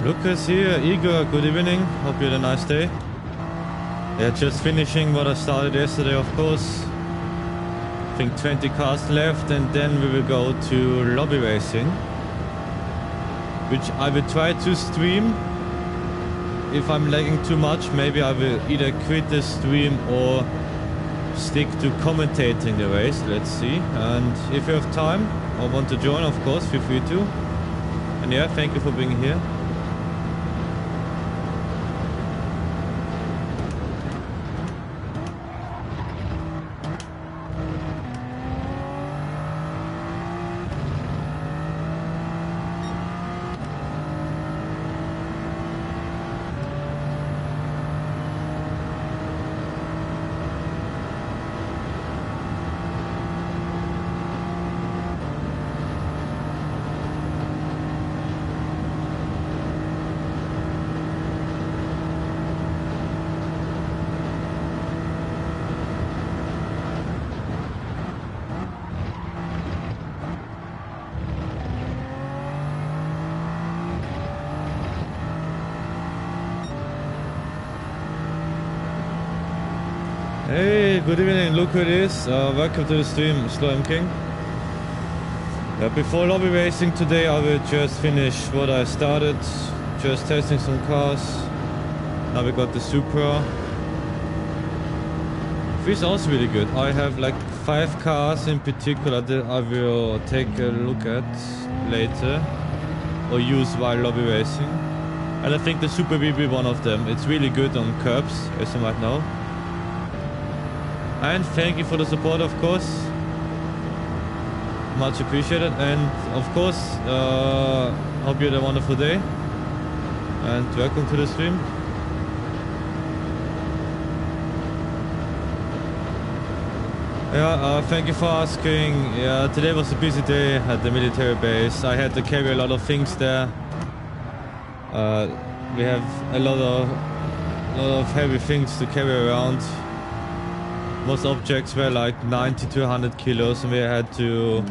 Lucas here, Igor, good evening. Hope you had a nice day. Yeah, just finishing what I started yesterday, of course. I think 20 cars left, and then we will go to lobby racing, which I will try to stream. If I'm lagging too much, maybe I will either quit the stream or stick to commentating the race. Let's see. And if you have time or want to join, of course, feel free to. And yeah, thank you for being here. Hey, good evening, look who it is. Welcome to the stream, Slow M King. Before lobby racing today, I will just finish what I started, just testing some cars. Now we got the Supra. Feels also really good. I have like 5 cars in particular that I will take a look at later or use while lobby racing. And I think the Supra will be one of them. It's really good on curbs, as you might know. And thank you for the support, of course. Much appreciated. And of course, hope you had a wonderful day. And welcome to the stream. Yeah, thank you for asking. Yeah, today was a busy day at the military base. I had to carry a lot of things there. We have a lot of heavy things to carry around. Most objects were like 90 to 100 kilos, and we had to,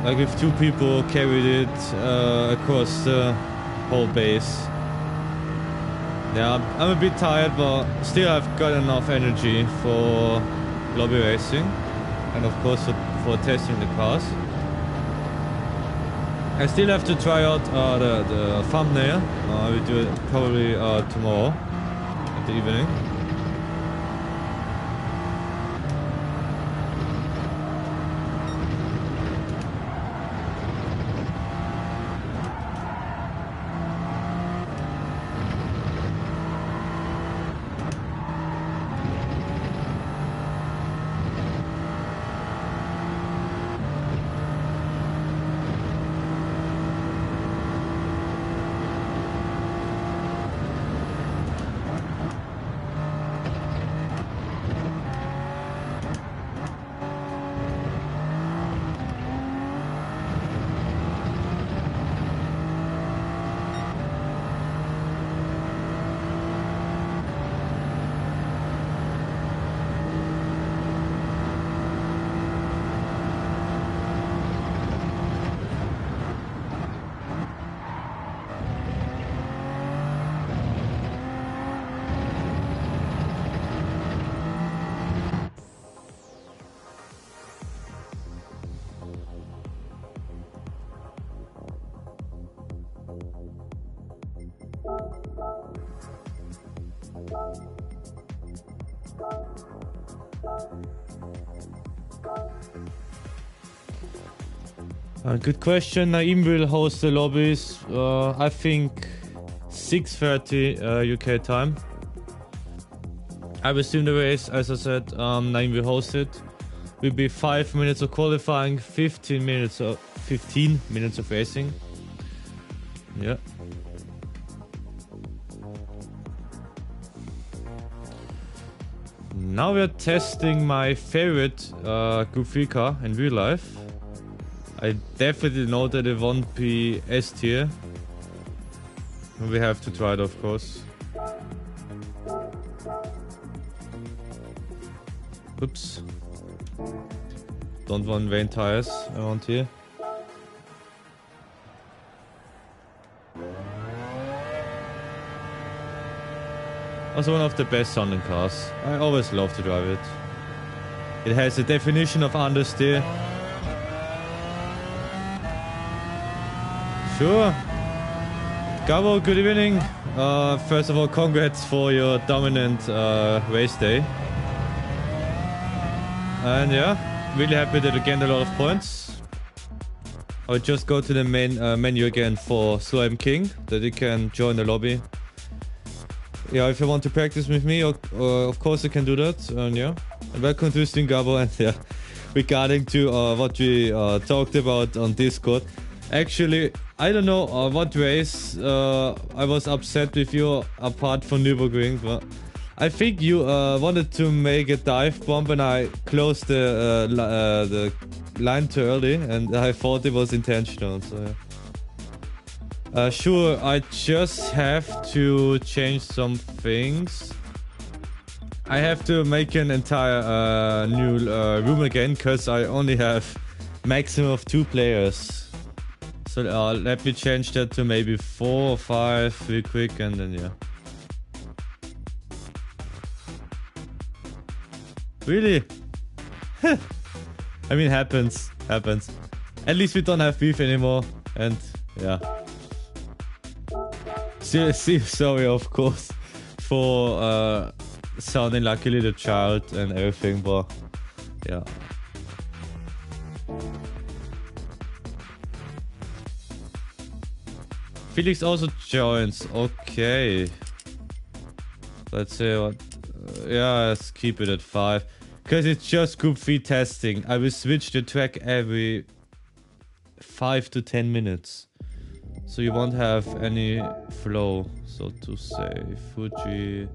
like with 2 people, carried it across the whole base. Yeah, I'm a bit tired, but still I've got enough energy for lobby racing and of course for testing the cars. I still have to try out the thumbnail. I will do it probably tomorrow at the evening. Good question. Naeem will host the lobbies. I think 6:30 UK time. I will stream the race, as I said. Naeem will host it. Will be 5 minutes of qualifying, 15 minutes of racing. Yeah. Now we are testing my favorite Group 3 car in real life. I definitely know that it won't be S tier. We have to try it, of course. Oops. Don't want vain tires around here. Also one of the best sounding cars. I always love to drive it. It has a definition of understeer. Sure. Gabo, good evening. First of all, congrats for your dominant race day. And yeah, really happy that you gained a lot of points. I'll just go to the main menu again for Slow M King, that you can join the lobby. Yeah, if you want to practice with me, of course you can do that. And yeah, and welcome to stream, Gabo. And yeah, regarding to what we talked about on Discord. Actually, I don't know what race I was upset with you apart from Nürburgring, but I think you wanted to make a dive bomb and I closed the line too early, and I thought it was intentional. So yeah. Sure, I just have to change some things. I have to make an entire new room again because I only have maximum of 2 players. So let me change that to maybe 4 or 5 real quick, and then yeah. Really? I mean, happens. At least we don't have beef anymore, and yeah. Seriously, sorry, of course, for sounding like a little child and everything, but yeah. Felix also joins. Okay. Let's see what. Yeah, let's keep it at 5. Because it's just group 3 testing. I will switch the track every 5 to 10 minutes. So you won't have any flow, so to say. Fuji.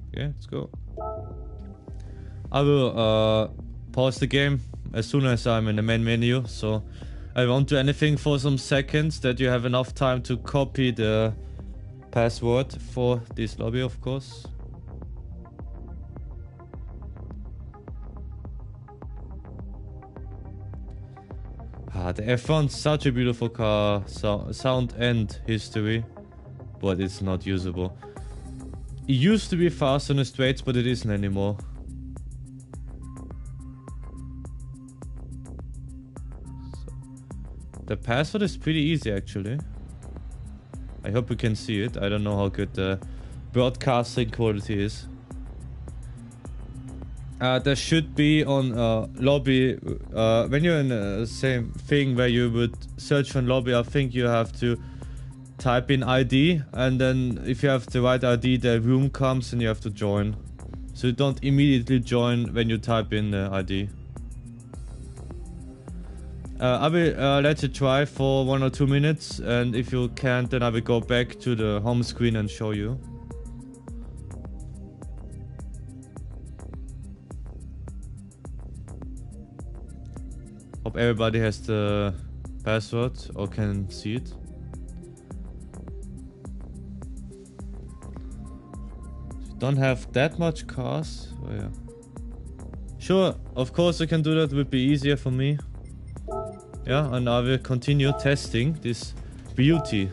Okay, let's go. I will pause the game as soon as I'm in the main menu. So I won't do anything for some seconds, that you have enough time to copy the password for this lobby, of course. The F1's such a beautiful car, sound and history, but it's not usable. It used to be fast on the straights, but it isn't anymore. The password is pretty easy, actually. I hope you can see it. I don't know how good the broadcasting quality is. There should be on lobby, when you're in the same thing where you would search for lobby, I think you have to type in ID, and then if you have the right ID, the room comes and you have to join. So you don't immediately join when you type in the ID. I will let you try for 1 or 2 minutes, and if you can't, then I will go back to the home screen and show you. Hope everybody has the password or can see it. Don't have that much cars. Oh, yeah. Sure, of course I can do that. It would be easier for me. Yeah, and I will continue testing this beauty.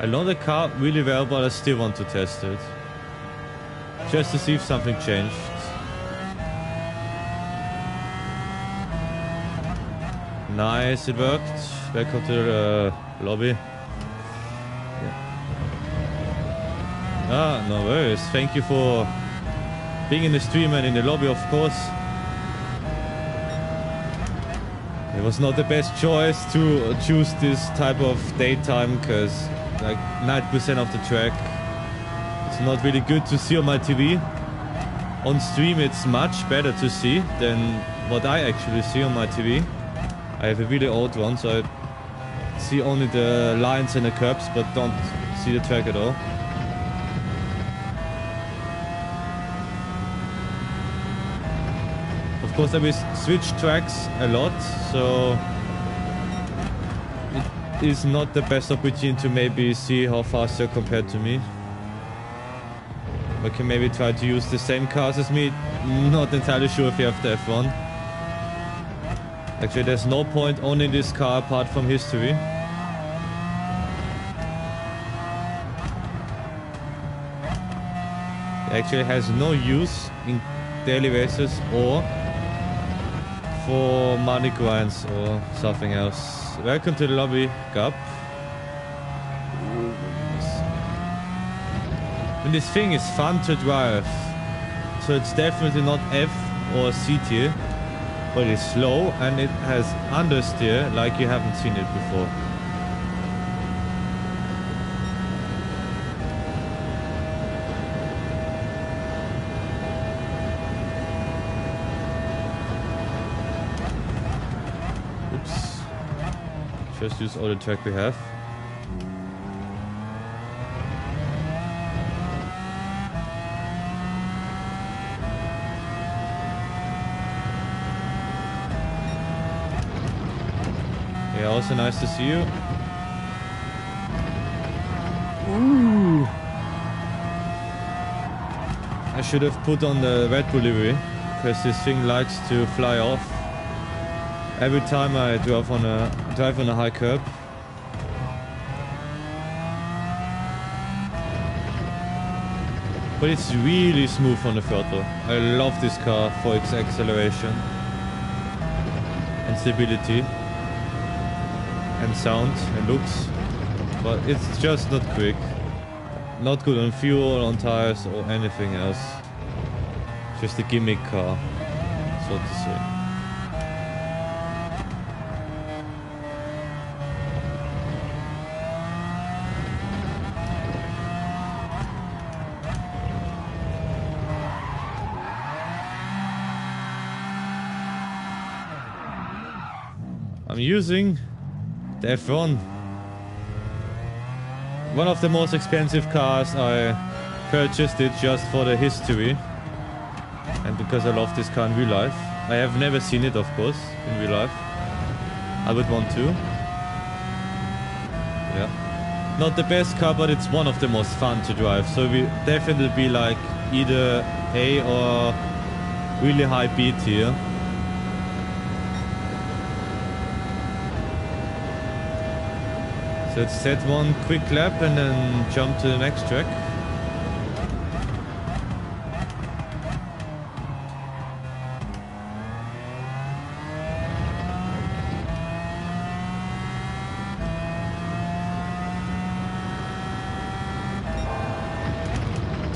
I know the car really well, but I still want to test it. Just to see if something changed. Nice, it worked. Welcome to the lobby. Ah, no worries. Thank you for being in the stream and in the lobby, of course. It was not the best choice to choose this type of daytime, because like 90% of the track, it's not really good to see on my TV. On stream it's much better to see than what I actually see on my TV. I have a really old one, so I see only the lines and the curbs, but don't see the track at all. Of course, I will switch tracks a lot, so it is not the best opportunity to maybe see how fast you're compared to me. I can maybe try to use the same cars as me. Not entirely sure if you have the F1. Actually, there's no point owning this car apart from history. It actually has no use in daily races or for money grinds or something else. Welcome to the lobby, Gap. And this thing is fun to drive, so it's definitely not F or C tier, but it's slow and it has understeer like you haven't seen it before. Oops. Just use all the track we have. Yeah, also nice to see you. Ooh. I should have put on the Red Bull livery, because this thing likes to fly off every time I drive on a high curb. But it's really smooth on the throttle. I love this car for its acceleration and stability. And sound and looks, but it's just not quick. Not good on fuel, on tires, or anything else. Just a gimmick car, so to say. I'm using the F1. One of the most expensive cars. I purchased it just for the history and because I love this car in real life. I have never seen it, of course, in real life. I would want to. Yeah. Not the best car, but it's one of the most fun to drive. So we definitely be like either A or really high B tier. So let's set one quick lap and then jump to the next track.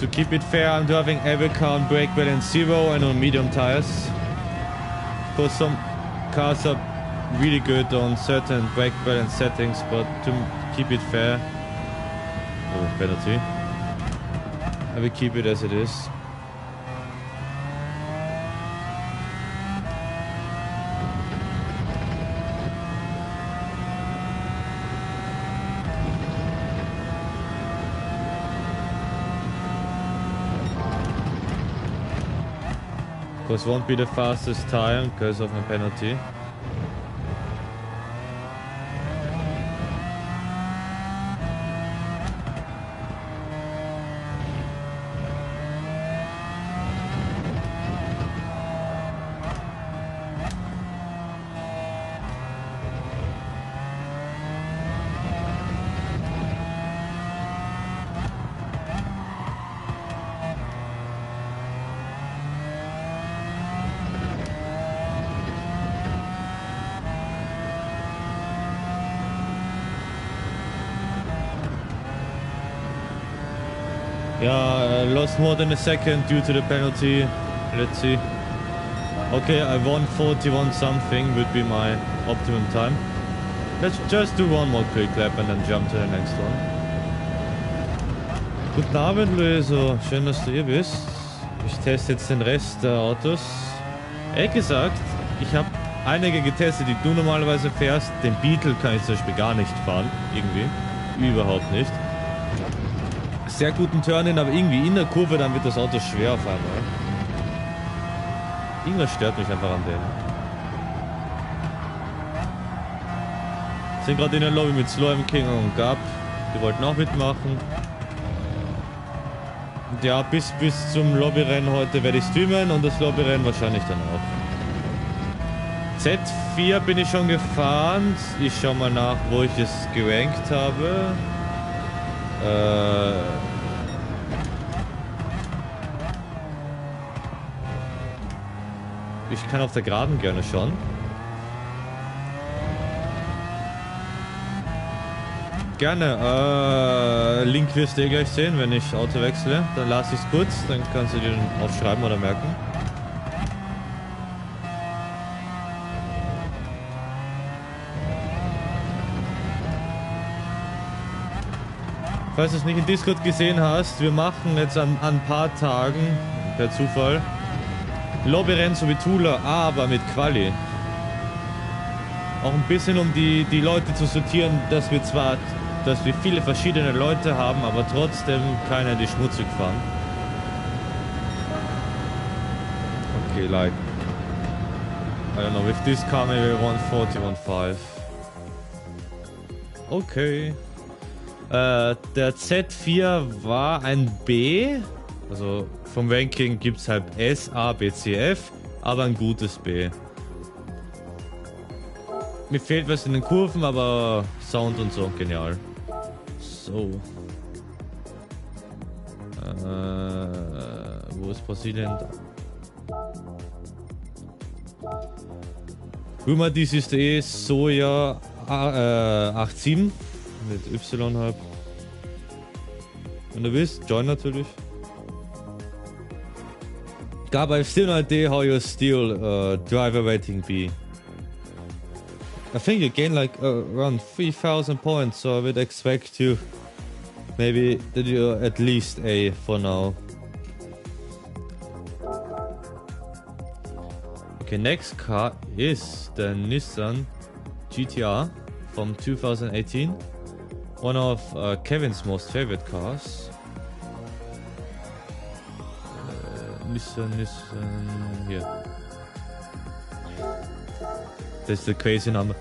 To keep it fair, I'm driving every car on brake balance 0 and on medium tires. Because some cars are really good on certain brake balance settings, but to keep it fair, oh, penalty, I will keep it as it is. Of course, won't be the fastest time because of my penalty. Yeah, I lost more than a second due to the penalty. Let's see. Okay, I won 41 something would be my optimum time. Let's just do one more quick lap and then jump to the next one. Guten Abend, Luiso. Schön, dass du hier bist. Ich teste jetzt den Rest der Autos. Ehrlich gesagt, ich habe einige getestet, die du normalerweise fährst. Den Beetle kann ich zum Beispiel gar nicht fahren. Irgendwie. Überhaupt nicht. Sehr guten Turn-in, aber irgendwie in der Kurve, dann wird das Auto schwer auf einmal. Irgendwas stört mich einfach an denen. Sind gerade in der Lobby mit Slow King und Gab. Die wollten auch mitmachen. Und ja, bis zum Lobbyrennen heute werde ich streamen und das Lobbyrennen wahrscheinlich dann auch. Z4 bin ich schon gefahren. Ich schau mal nach, wo ich es gerankt habe. Ich kann auf der Geraden gerne schauen. Gerne. Link wirst du gleich sehen, wenn ich Auto wechsle. Dann lasse ich es kurz, dann kannst du dir den aufschreiben oder merken. Falls du es nicht in Discord gesehen hast, wir machen jetzt an ein paar Tagen, per Zufall, Lobbyrennen so wie Tula, aber mit Quali. Auch ein bisschen um die Leute zu sortieren, dass wir viele verschiedene Leute haben, aber trotzdem keiner die schmutzig fahren. Okay, like, I don't know, with this car maybe 140, 1.5. Okay. Der Z4 war ein B, also vom Ranking gibt es halt S, A, B, C, F, aber ein gutes B. Mir fehlt was in den Kurven, aber Sound und so, genial. So. Wo ist Brasilien? Römer, dies ist Soja 87. Mit Y halt. Wenn du willst, join natürlich. Gab I still no idea how you steal driver rating B. I think you gain like around 3,000 points, so I would expect you maybe that you're at least A for now. Okay, next car is the Nissan GTR from 2018. One of Kevin's most favorite cars. Nissan, here. That's the crazy number.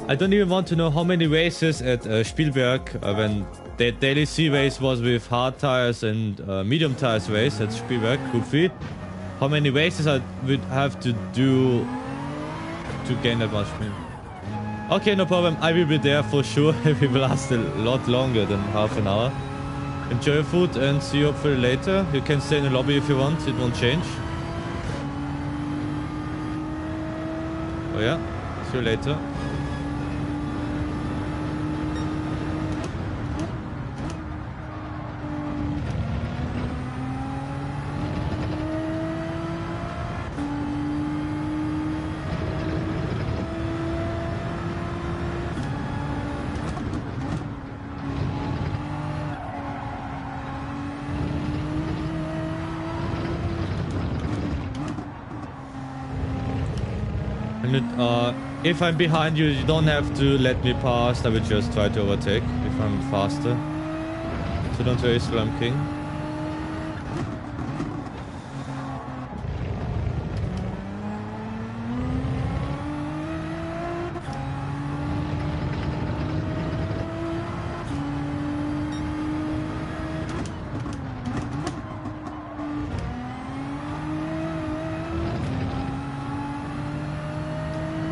I don't even want to know how many races at Spielberg, when the daily C race was with hard tires and medium tires race at Spielberg, Group 3. How many races I would have to do to gain that much win. Okay, no problem. I will be there for sure. It will last a lot longer than half an hour. Enjoy your food and see you hopefully later. You can stay in the lobby if you want. It won't change. Oh yeah. See you later. If I'm behind you, you don't have to let me pass. I will just try to overtake if I'm faster. So don't worry, still I'm king.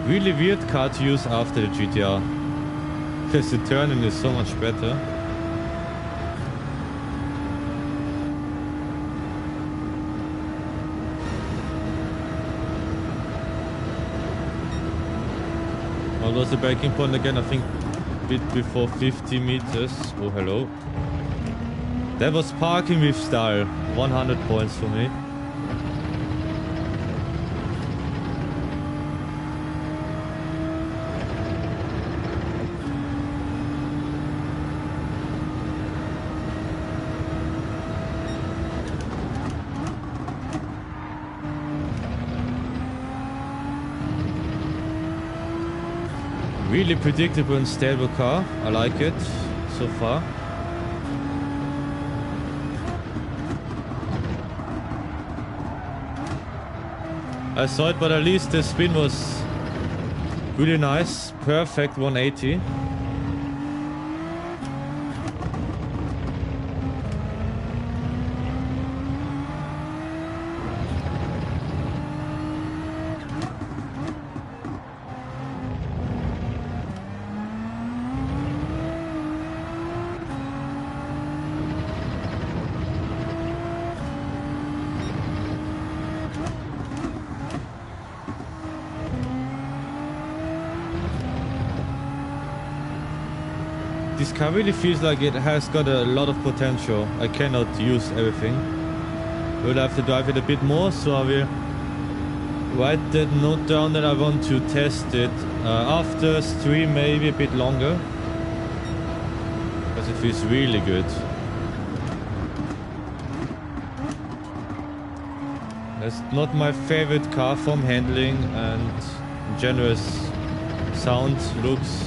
Really weird car to use after the GTR, because the turning is so much better. What was the braking point again? I think a bit before 50 meters. Oh, hello. That was parking with style. 100 points for me. Really predictable and stable car. I like it so far. I saw it, but at least the spin was really nice. Perfect 180. This car really feels like it has got a lot of potential. I cannot use everything. We'll have to drive it a bit more, so I will write that note down that I want to test it after stream, maybe a bit longer. Because it feels really good. It's not my favorite car from handling and generous sound, looks.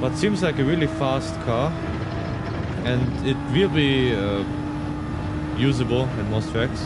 But seems like a really fast car, and it will be usable in most tracks.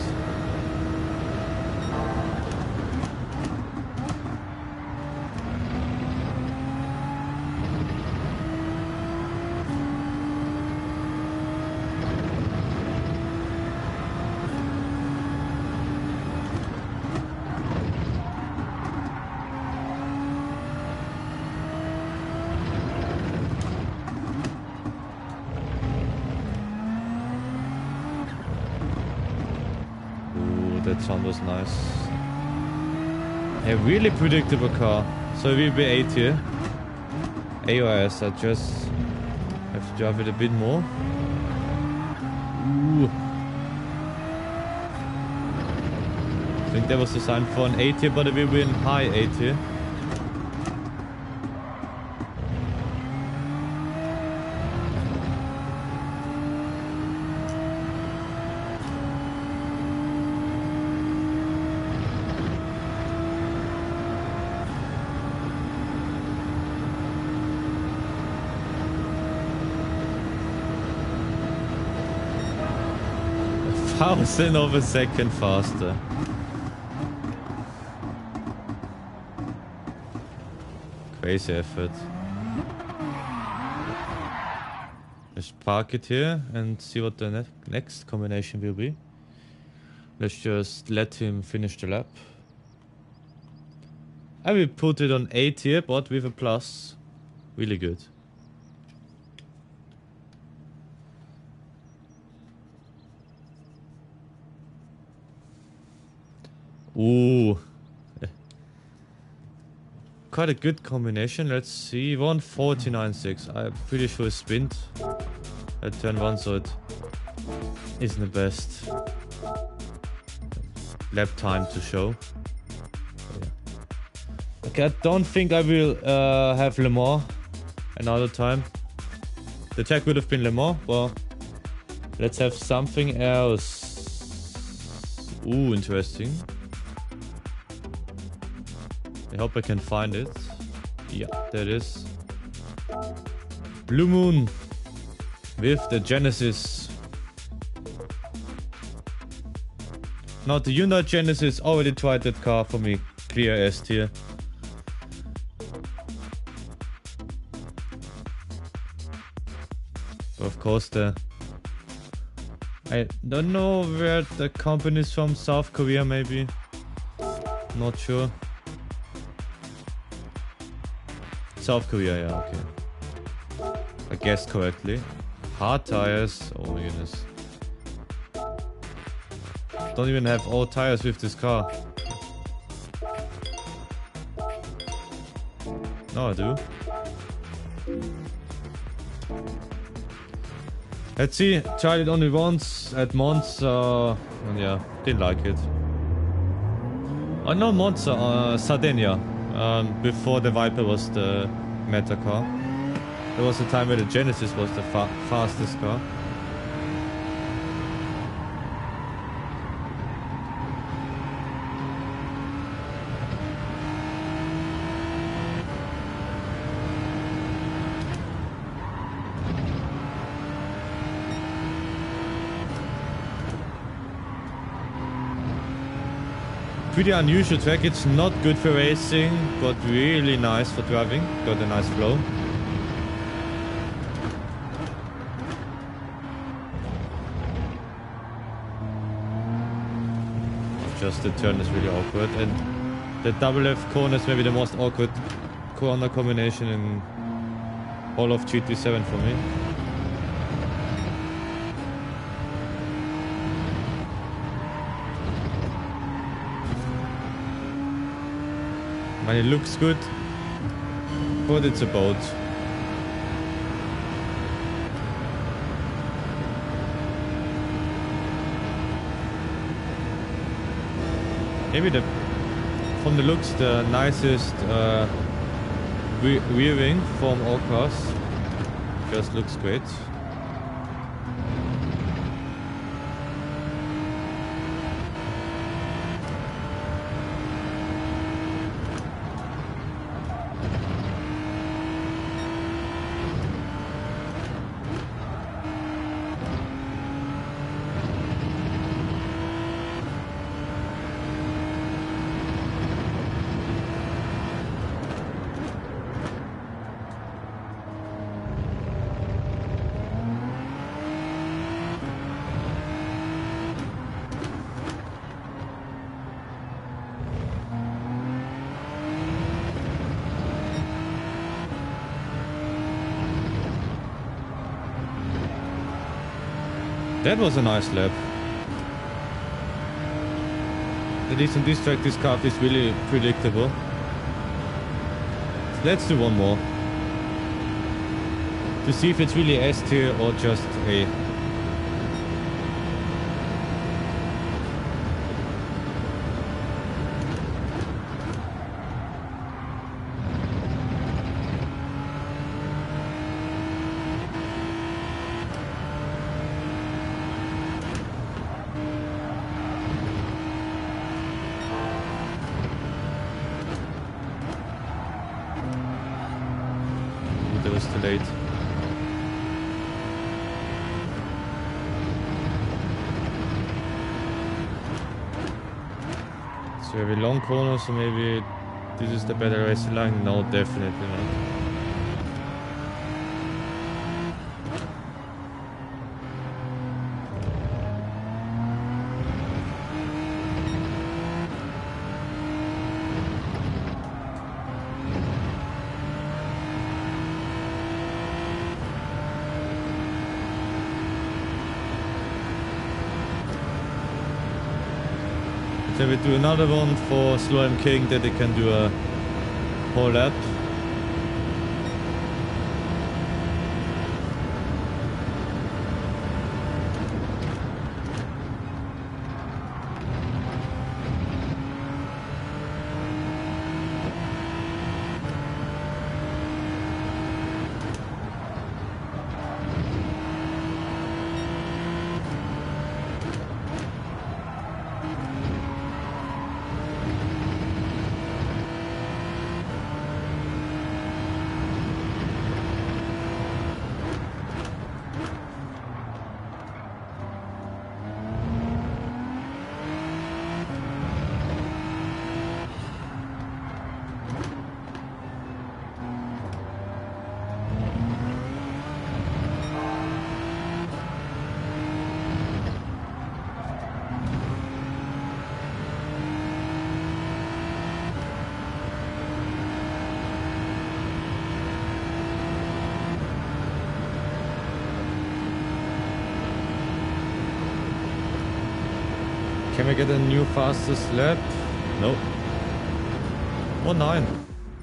That sound was nice. A really predictable car. So we'll be 8 here. AOS, I just have to drive it a bit more. Ooh. I think that was the sign for an 8 here, but it will be in high 8 here. Thousand of a second faster. Crazy effort. Let's park it here and see what the next combination will be. Let's just let him finish the lap. I will put it on 8 here, but with a plus. Really good. Ooh. Quite a good combination. Let's see. 149.6. I'm pretty sure it's spinned at turn 1, so it isn't the best lap time to show. Yeah. Okay, I don't think I will have Le Mans another time. The tag would have been Le Mans, but let's have something else. Ooh, interesting. I hope I can find it. Yeah, there it is. Blue Moon with the Genesis. Now the Hyundai Genesis already tried that car for me. Clear S tier. Of course I don't know where the company is from. South Korea maybe. Not sure. South Korea, yeah, okay. I guessed correctly. Hard tires. Oh my goodness. Don't even have all tires with this car. No, I do. Let's see. Tried it only once at Monza. And yeah, didn't like it. Oh no, Monza, Sardinia. Before the Viper was the meta car. There was a time where the Genesis was the fastest car. Pretty unusual track. It's not good for racing, but really nice for driving. Got a nice flow. Just the turn is really awkward, and the double left corner is maybe the most awkward corner combination in all of GT7 for me. And it looks good, but it's a boat. Maybe from the looks, the nicest rear wing from all cars. Just looks great. That was a nice lap. At least in this track, this car is really predictable. Let's do one more. To see if it's really S tier or just A. That was too late. It's very long corner, so maybe this is the better racing line. No, definitely not. Then we do another one for Slow M King that they can do a whole lap. Can we get a new fastest lap? Nope. 1.9.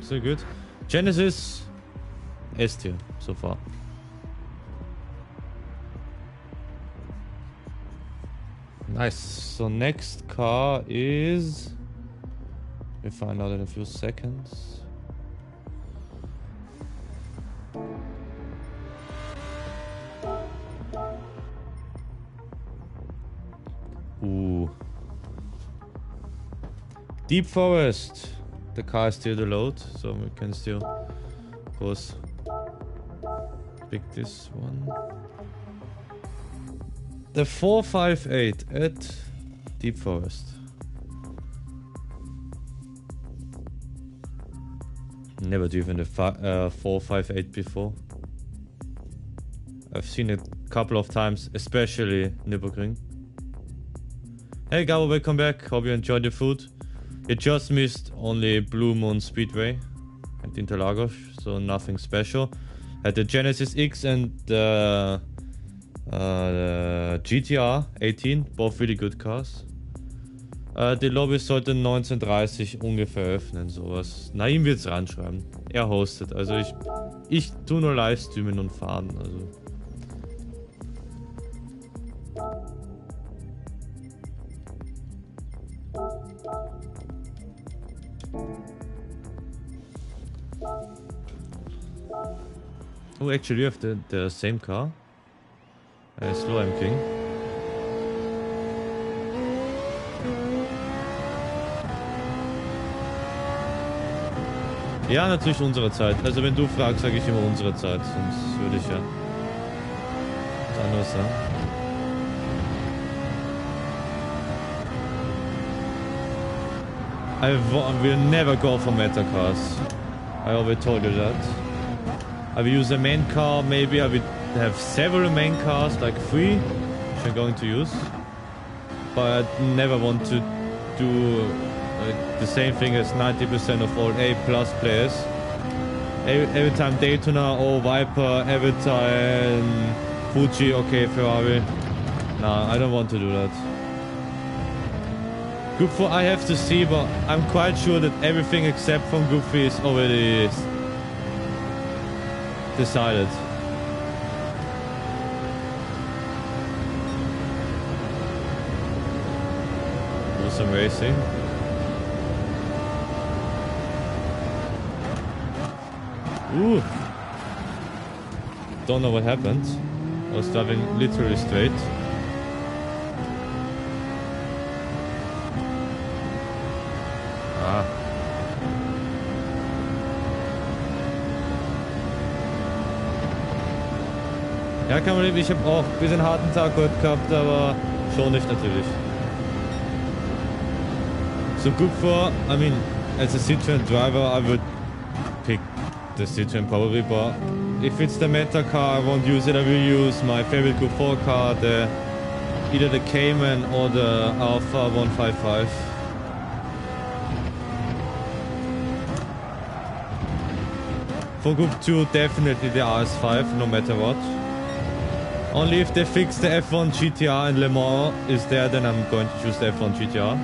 So good. Genesis S tier so far. Nice. So next car is... we'll find out in a few seconds. Ooh. Deep Forest. The car is still the load, so we can still, of course, pick this one. The 458 at Deep Forest. Never driven the 458 before. I've seen it a couple of times, especially Nürburgring. Hey Gabo, welcome back. Hope you enjoyed your food. You just missed only Blue Moon Speedway and Interlagos, so nothing special. Had the Genesis X and the GTR 18, both really good cars. Die Lobby sollte 19:30 ungefähr öffnen, sowas. Naim wird's ranschreiben. Er hostet, also ich tu nur Livestreamen und fahren, also. Oh, actually, you have the same car. Slow M King. Ja, natürlich unsere Zeit. Also wenn du fragst, sage ich immer unsere Zeit. Sonst würde ich ja was anderes sagen. I will never go for meta cars. I already told you that. I will use a main car, maybe I will have several main cars, like 3, which I'm going to use. But I never want to do the same thing as 90% of all A+ players. Every time Daytona or Viper, every time Fuji, okay, Ferrari. Nah, I don't want to do that. Group 4 I have to see, but I'm quite sure that everything except from Group 3 is already decided. Do some racing. Ooh! Don't know what happened. I was driving literally straight. Ja, kann man nicht. Ich habe auch ein bisschen harten Tag heute gehabt, aber schon nicht natürlich. So good for, I mean, as a Citroen driver, I would pick the Citroen probably, but if it's the meta car, I won't use it. I will use my favorite Group 4 car, either the Cayman or the Alpha 155. For Group 2, definitely the RS5, no matter what. Only if they fix the F1 GTR and Le Mans is there, then I'm going to choose the F1 GTR.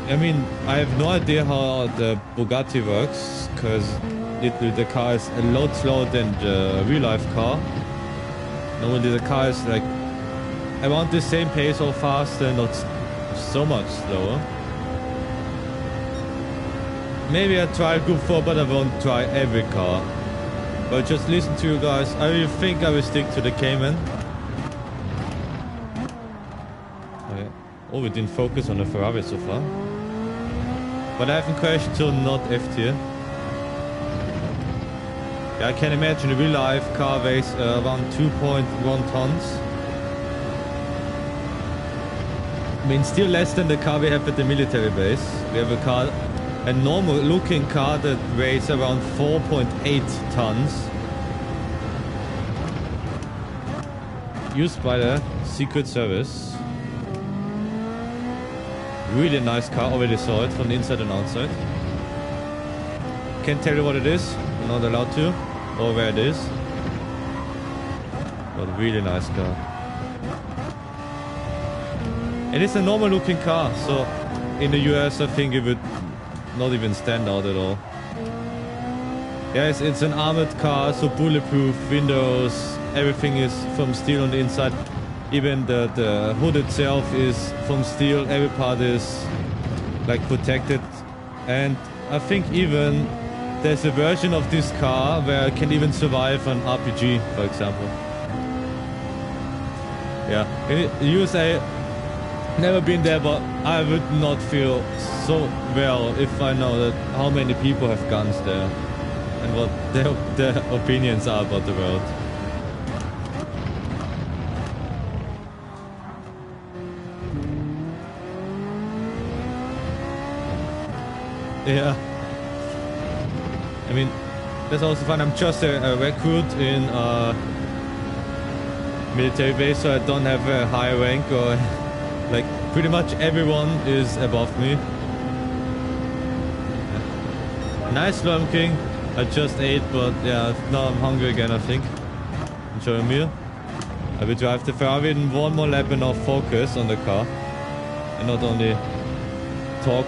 I mean, I have no idea how the Bugatti works, because literally the car is a lot slower than the real-life car. Normally the car is like around the same pace or faster, not so much slower. Maybe I try Group 4, but I won't try every car. But just listen to you guys. I really think I will stick to the Cayman. Oh, yeah. Oh, we didn't focus on the Ferrari so far. But I haven't crashed till not F tier. Yeah, I can imagine a real life car weighs around 2.1 tons. I mean, still less than the car we have at the military base. We have a normal looking car that weighs around 4.8 tons. Used by the Secret Service. Really nice car, already saw it from the inside and outside. Can't tell you what it is, I'm not allowed to, or where it is. But really nice car. It is a normal looking car, so in the US I think it would not even stand out at all. Yes, it's an armored car, so bulletproof, windows, everything is from steel on the inside. Even the hood itself is from steel, every part is like protected. And I think even there's a version of this car where it can even survive an RPG, for example. Yeah, in the USA, never been there, but I would not feel so well if I know that how many people have guns there and what their opinions are about the world. Yeah. I mean, that's also fun. I'm just a recruit in military base, so I don't have a high rank or like pretty much everyone is above me. Yeah. Nice Slurm King. I just ate, but yeah, now I'm hungry again, I think. Enjoy a meal. I will drive the Ferrari in one more lap and now focus on the car. And not only talk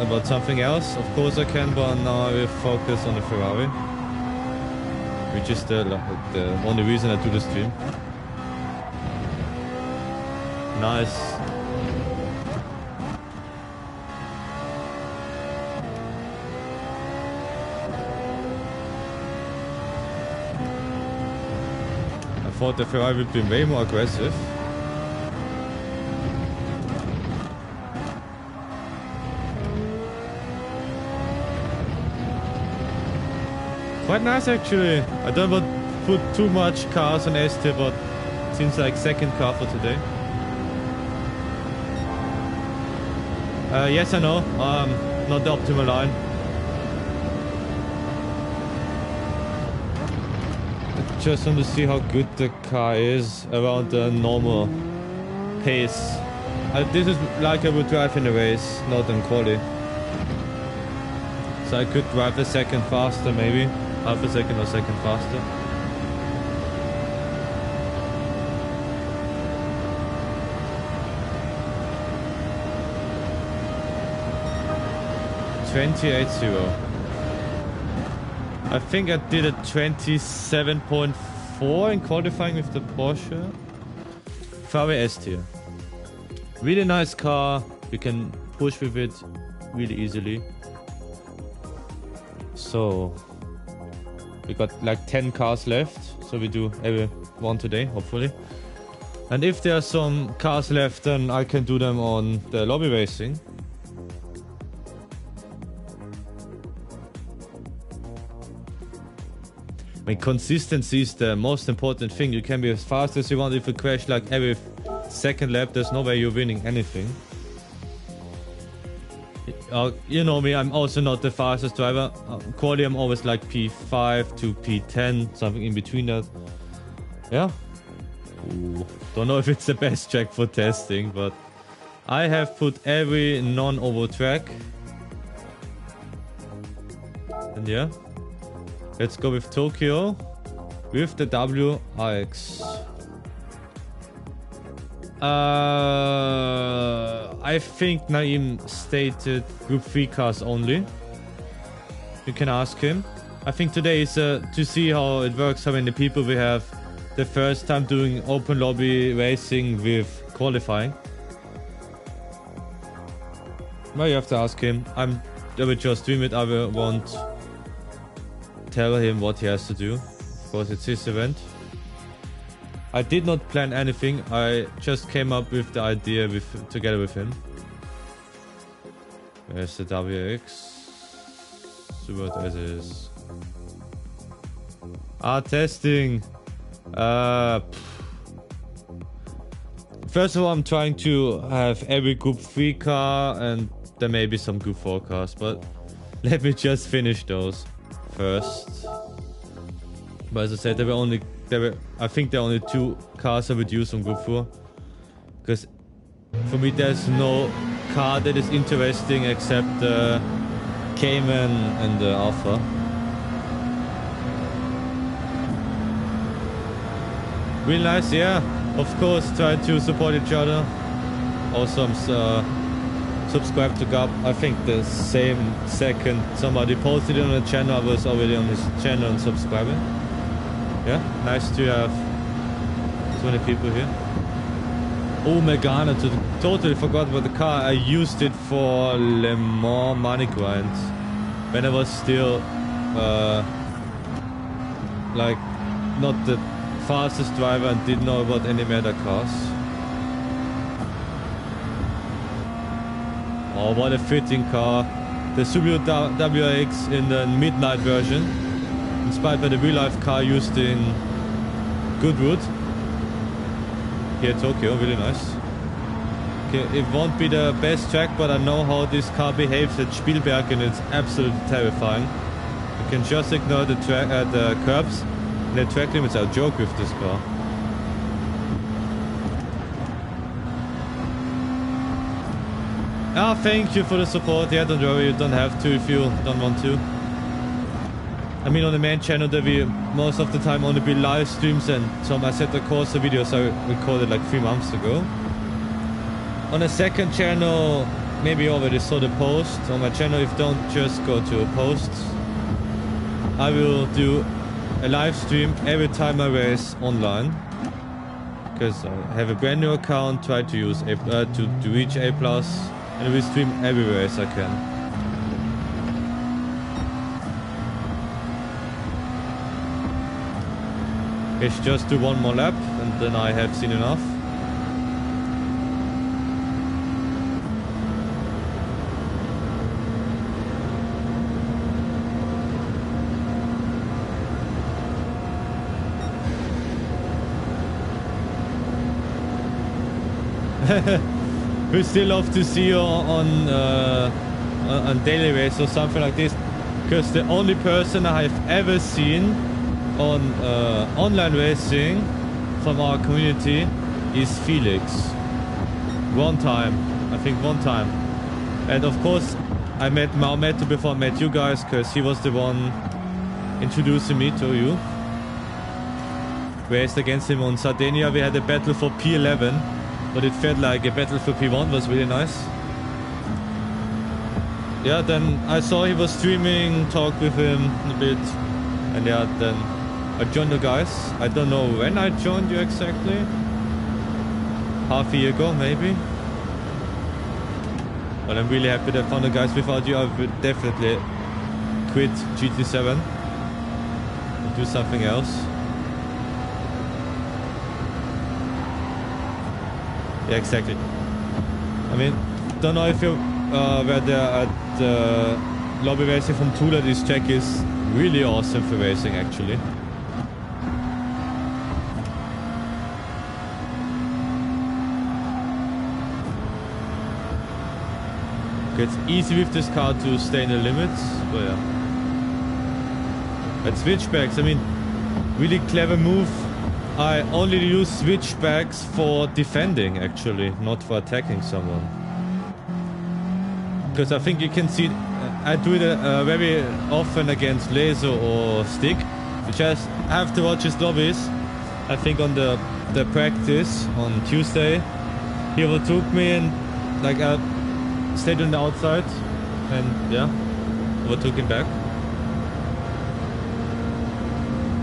about something else. Of course I can, but now I will focus on the Ferrari. Which is the only reason I do the stream. Nice. I thought the Ferrari would be way more aggressive. Quite nice actually. I don't want to put too much cars on ST, but seems like second car for today. Yes, I know. Not the optimal line. I just want to see how good the car is around the normal pace. This is like I would drive in a race, not in quali. So I could drive a second faster maybe. Half a second or second faster. .28.0. I think I did a 27.4 in qualifying with the Porsche. Ferrari S tier. Really nice car. You can push with it really easily. So we got like 10 cars left, so we do every one today, hopefully. And if there are some cars left, then I can do them on the lobby racing. I mean, consistency is the most important thing. You can be as fast as you want. If you crash like every second lap, there's no way you're winning anything. You know me, I'm also not the fastest driver. Quali, I'm always like P5 to P10, something in between that. Yeah. Ooh, don't know if it's the best track for testing, but I have put every non-oval track. And yeah, let's go with Tokyo with the WRX. I think Naeem stated Group 3 cars only. You can ask him. I think today is to see how it works, how many people we have. The first time doing open lobby racing with qualifying. Well, you have to ask him. I will just stream it. I won't tell him what he has to do. Of course, it's his event. I did not plan anything. I just came up with the idea together with him. Where's the WX? Super as is. Testing. First of all, I'm trying to have every Group 3 car and there may be some Group 4 cars, but let me just finish those first. But as I said, I think there are only 2 cars I would use on Group 4. Because for me there's no car that is interesting except the Cayman and the Alpha. Real nice, yeah. Of course, try to support each other. Also, I'm subscribed to Gab. I think the same second somebody posted it on the channel, I was already on his channel and subscribing. Yeah, nice to have so many people here. Oh, Megane, totally forgot about the car. I used it for Le Mans money grind when I was still like not the fastest driver and didn't know about any meta cars. Oh, what a fitting car. The Subaru WRX in the midnight version, inspired by the real-life car used in Goodwood. Here in Tokyo, really nice. Okay, it won't be the best track, but I know how this car behaves at Spielberg and it's absolutely terrifying. You can just ignore the curbs. The track limits are a joke with this car. Ah, thank you for the support. Yeah, don't worry, you don't have to if you don't want to. I mean, on the main channel there will most of the time only be live streams and some Assetto Corsa videos I recorded like 3 months ago. On a second channel, maybe you already saw the post. On my channel, if you don't, just go to posts. I will do a live stream every time I race online. because I have a brand new account, try to use to reach A+, and we stream everywhere as I can. Let's just do one more lap and then I have seen enough. We still love to see you on daily race or something like this, because the only person I have ever seen on online racing from our community is Felix. One time, I think one time. And of course I met Maometto before I met you guys, because he was the one introducing me to you. Raced against him on Sardinia. We had a battle for P11, but it felt like a battle for P1. Was really nice. Yeah, then I saw he was streaming, talked with him a bit, and yeah, then I joined the guys. I don't know when I joined you exactly. Half a year ago, maybe. But I'm really happy that I found the guys. Without you, I would definitely quit GT7 and do something else. Yeah, exactly. I mean, don't know if you were there at lobby racing from Tula. This track is really awesome for racing, actually. It's easy with this car to stay in the limits, but yeah. At switchbacks, I mean, really clever move. I only use switchbacks for defending, actually, not for attacking someone. Because I think you can see, I do it very often against laser or stick. You just have to watch his lobbies. I think on the practice on Tuesday, he overtook me and like stayed on the outside and yeah, overtook him back.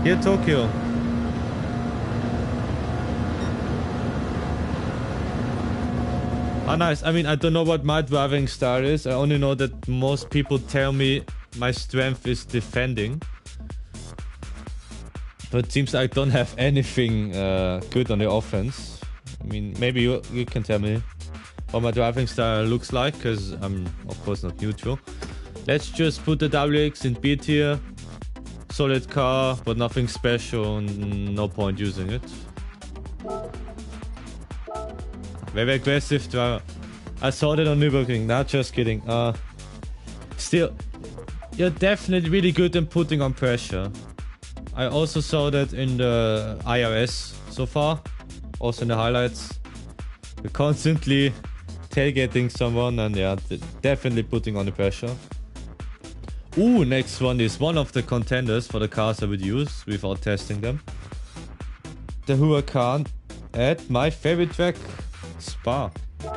Here, Tokyo. Ah, nice. I mean, I don't know what my driving style is. I only know that most people tell me my strength is defending. But it seems like I don't have anything good on the offense. I mean, maybe you can tell me what my driving style looks like, because I'm of course not neutral. Let's just put the WX in B tier. Solid car, but nothing special, no point using it. Very aggressive driver. I saw that on Nürburgring, not just kidding. Still, you're definitely really good in putting on pressure. I also saw that in the IRS so far, also in the highlights. You're constantly tailgating someone and yeah, definitely putting on the pressure. Ooh, next one is one of the contenders for the cars I would use without testing them. The Huracan at my favorite track, Spa. A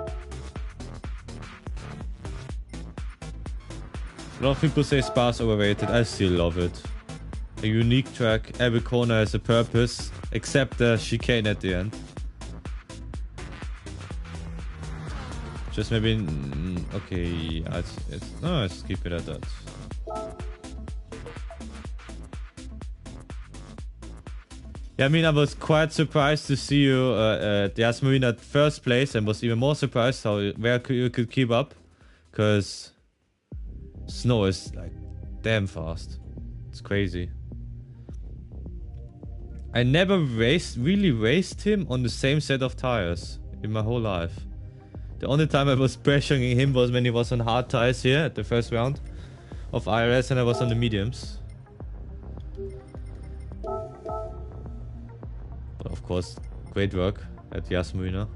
lot of people say Spa is overrated. I still love it. A unique track, every corner has a purpose, except the chicane at the end. Just maybe, okay, let's keep it at that. Yeah, I mean, I was quite surprised to see you at Yas Marina at first place, and was even more surprised where you could keep up, because snow is like damn fast. It's crazy. I never really raced him on the same set of tires in my whole life. The only time I was pressuring him was when he was on hard tires here at the first round of IRS and I was on the mediums. But of course, great work at Yas Marina.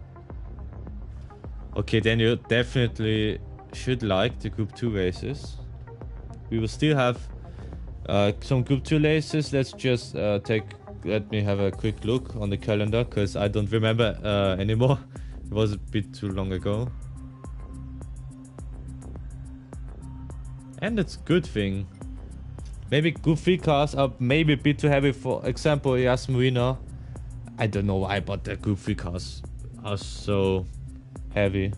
Okay, then you definitely should like the Group 2 races. We will still have some Group 2 races. Let's just let me have a quick look on the calendar, because I don't remember anymore. It was a bit too long ago. And it's a good thing. Maybe Group 3 cars are maybe a bit too heavy. For example, Yas Marina. I don't know why, but the Group 3 cars are so heavy.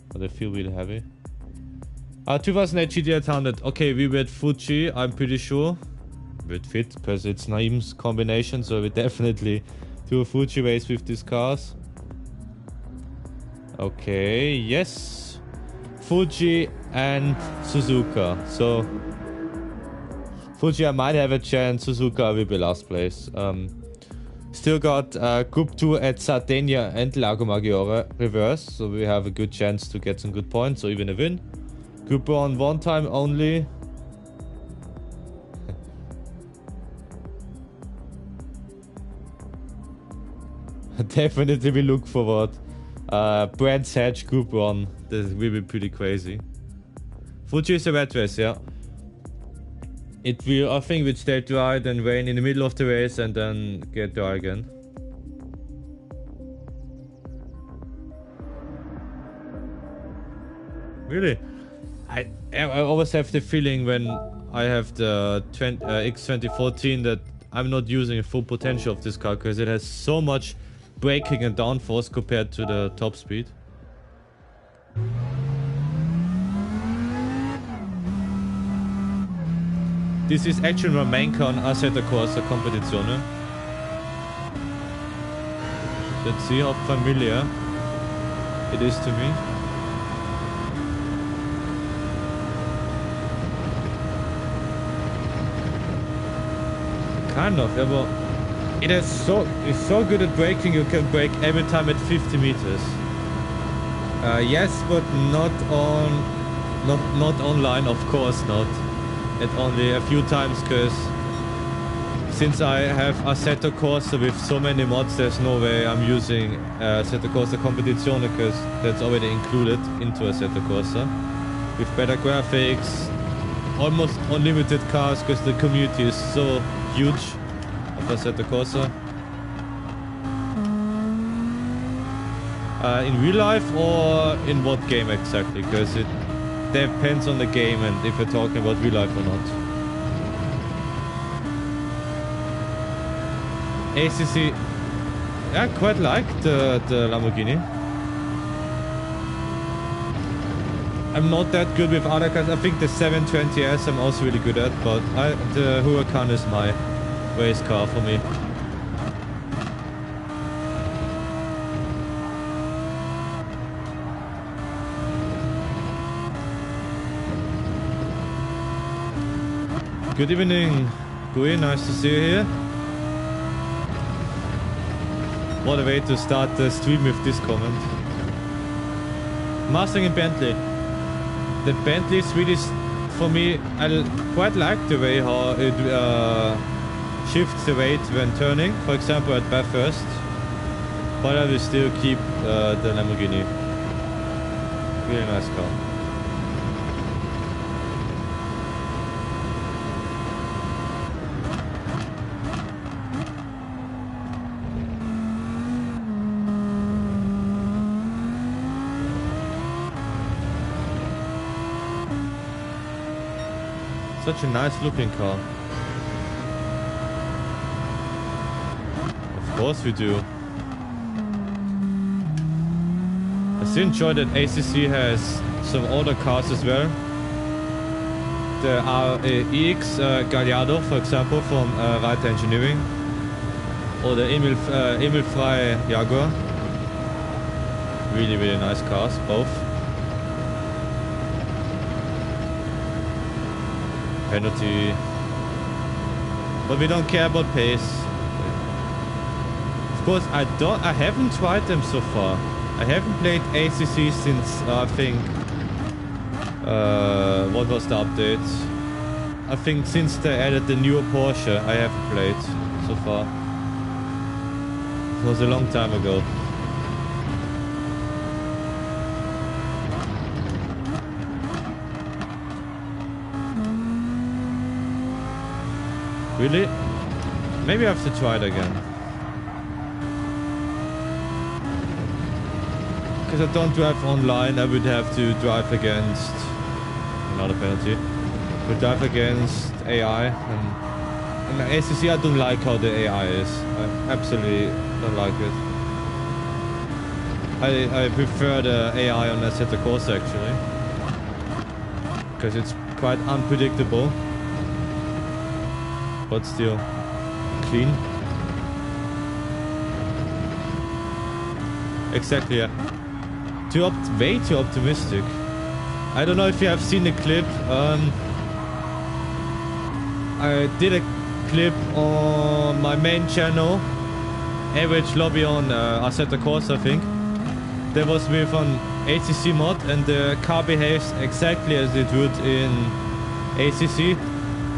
But they feel really heavy. 2008 GT800. Okay, we were at Fuji, I'm pretty sure. Would fit, because it's Naeem's combination, so we definitely do a Fuji race with these cars. Okay, yes. Fuji and Suzuka. So Fuji, I might have a chance. Suzuka will be last place. Still got Group 2 at Sardinia and Lago Maggiore reverse, so we have a good chance to get some good points or even a win. Group 1 one time only. Definitely we look forward. Brands Hatch Group 1. This will be pretty crazy. Fuji is a wet race, yeah. It will, I think, will stay dry, then rain in the middle of the race, and then get dry again. Really? I always have the feeling when I have the X2014 that I'm not using the full potential of this car, because it has so much braking and downforce compared to the top speed. This is actually my main car on Assetto Corsa Competizione. Let's see how familiar it is to me. Kind of, yeah, but it's so good at braking. You can brake every time at 50 meters. Yes, but not online, of course not. It only a few times, because since I have Assetto Corsa with so many mods, there's no way I'm using Assetto Corsa Competizione, because that's already included into Assetto Corsa. With better graphics, almost unlimited cars, because the community is so huge of Assetto Corsa. In real life or in what game exactly? Because it depends on the game and if you're talking about real life or not. ACC, yeah, I quite like the Lamborghini. I'm not that good with other cars. I think the 720S I'm also really good at, but the Huracan is my race car for me. Good evening, Gui, nice to see you here. What a way to start the stream with this comment. Mustang and Bentley. The Bentley is really, for me, I quite like the way how it shifts the weight when turning. For example, at Bathurst. But I will still keep the Lamborghini. Really nice car. Such a nice looking car. Of course we do. I still enjoy that ACC has some older cars as well. The EX Gallardo, for example, from Reiter Engineering. Or the Emil Frey Jaguar. Really, really nice cars, both. Penalty, but we don't care about pace. Of course, I haven't tried them so far. I haven't played ACC since I think what was the update? I think since they added the newer Porsche, I haven't played so far. It was a long time ago. Really? Maybe I have to try it again. Because I don't drive online, I would have to drive against... Another penalty. Would drive against AI. And ACC, I don't like how the AI is. I absolutely Don't like it. I prefer the AI on Assetto Corsa actually. Because it's quite unpredictable. But still clean. Exactly, yeah. Way too optimistic. I don't know if you have seen the clip. I did a clip on my main channel. Average lobby on Assetto Corsa, I think. That was with an ACC mod, and the car behaves exactly as it would in ACC.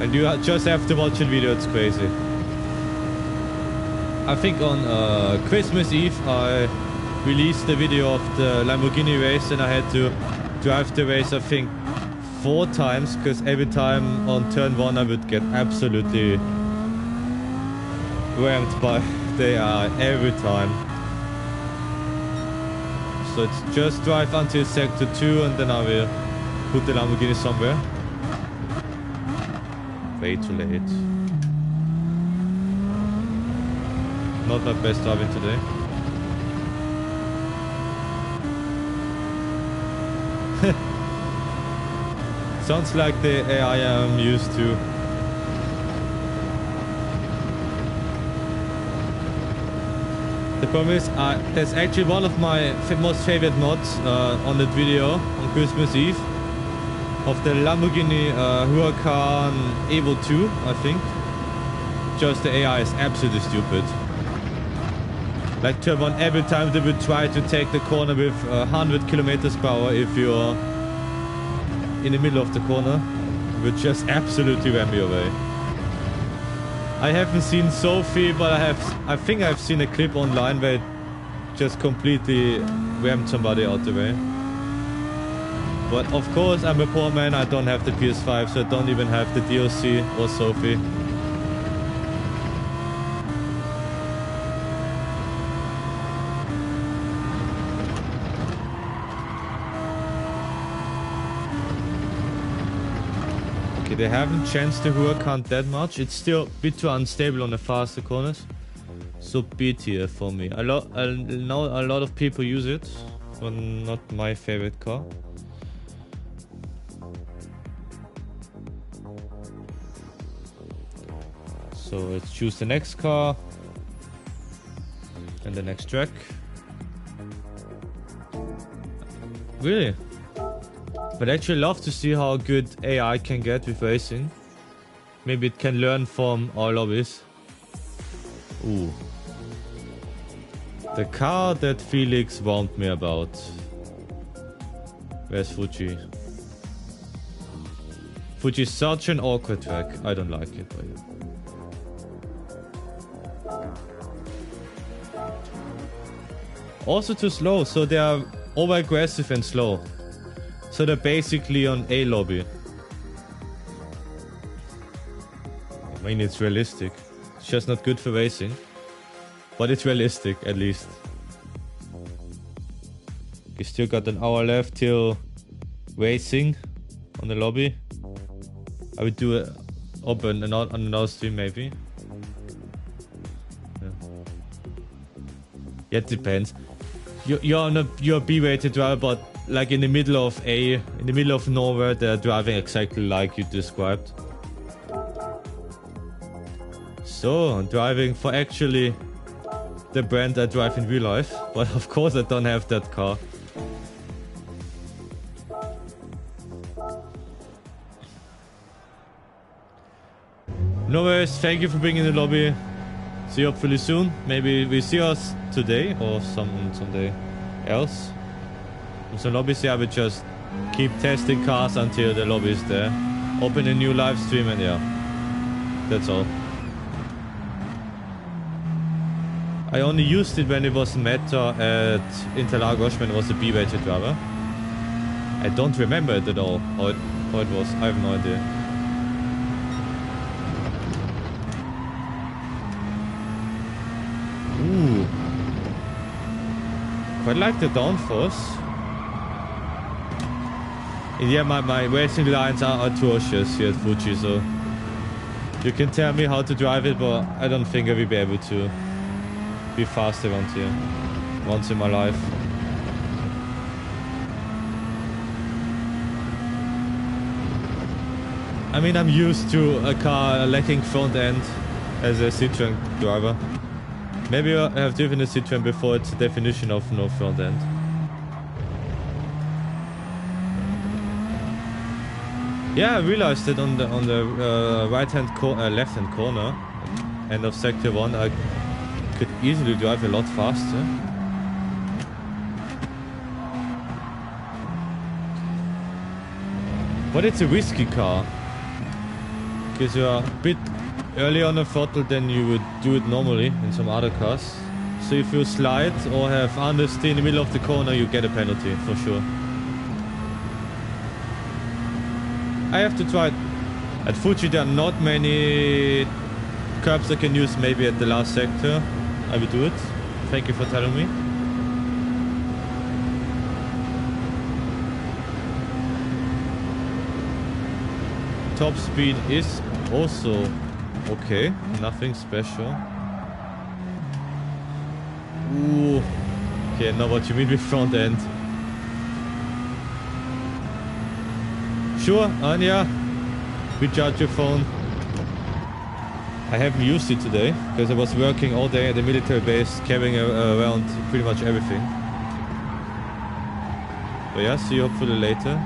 And you just have to watch the video, it's crazy. I think on Christmas Eve I released the video of the Lamborghini race, and I had to drive the race I think 4 times, because every time on turn 1 I would get absolutely rammed by the AI every time. So it's just drive until sector 2 and then I will put the Lamborghini somewhere. Way too late. Not my best driving today. Sounds like the AI I'm used to. The problem is, there's actually one of my most favorite mods on that video on Christmas Eve of the Lamborghini Huracan Evo 2, I think. Just the AI is absolutely stupid. Like turn 1, every time they would try to take the corner with 100 kilometers per hour if you're in the middle of the corner, it would just absolutely ram me away. I haven't seen Sophie, but I think I've seen a clip online where it just completely rammed somebody out the way. But of course, I'm a poor man, I don't have the PS5, so I don't even have the DLC or Sophie. Okay, they haven't changed the Huracan that much. It's still a bit too unstable on the faster corners. So B tier for me. I know a lot of people use it, but not my favorite car. So let's choose the next car and the next track. Really? But I actually love to see how good AI can get with racing. Maybe it can learn from our lobbies. Ooh. The car that Felix warned me about. Where's Fuji? Fuji's such an awkward track. I don't like it. Also too slow, so they are over aggressive and slow. So they're basically on A lobby. I mean, it's realistic. It's just not good for racing. But it's realistic, at least. We still got an hour left till racing on the lobby. I would do it open on another stream, maybe. Yeah, it depends. You're a B-rated driver, but like in the middle of nowhere, they're driving exactly like you described. So I'm driving for actually the brand I drive in real life, but of course I don't have that car. No worries, thank you for being in the lobby. See you hopefully soon. Maybe we see us today or someday else. In some lobbies, yeah, we just keep testing cars until the lobby is there. Open a new live stream and yeah, that's all. I only used it when it was meta at Interlagos, when it was a B-rated driver. I don't remember it at all, how it was. I have no idea. Ooh. Quite like the downforce. Yeah, my racing lines are atrocious here at Fuji, so you can tell me how to drive it, but I don't think I will be able to. be fast around here. Once in my life. I mean, I'm used to a car lacking front end as a Citroen driver. Maybe I have driven a Citroen before, it's a definition of no front end. Yeah, I realized that on the left hand corner, end of sector 1, I could easily drive a lot faster. But it's a risky car. Because you're a bit early on the throttle than you would do it normally in some other cars. So if you slide or have understeer in the middle of the corner, you get a penalty for sure. I have to try it. At Fuji there are not many curbs I can use, maybe at the last sector. I will do it. Thank you for telling me. Top speed is also okay, nothing special. Ooh, okay, I know what you mean with front end. Sure, Anya, recharge your phone. I haven't used it today because I was working all day at the military base, carrying around pretty much everything. But yeah, see you hopefully later.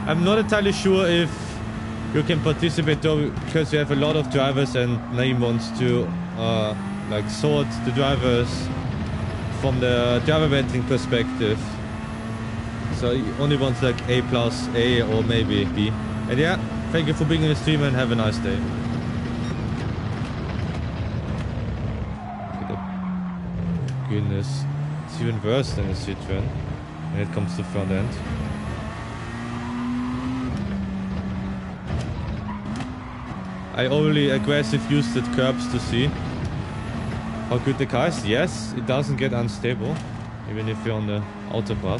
I'm not entirely sure if you can participate though, because you have a lot of drivers and Naeem wants to like sort the drivers from the driver vetting perspective. So he only wants like A plus A or maybe B. And yeah, thank you for being in the stream and have a nice day. Goodness, it's even worse than a Citroen when it comes to front end. I overly aggressive used at curbs to see how good the car is. Yes, it doesn't get unstable, even if you're on the autobahn.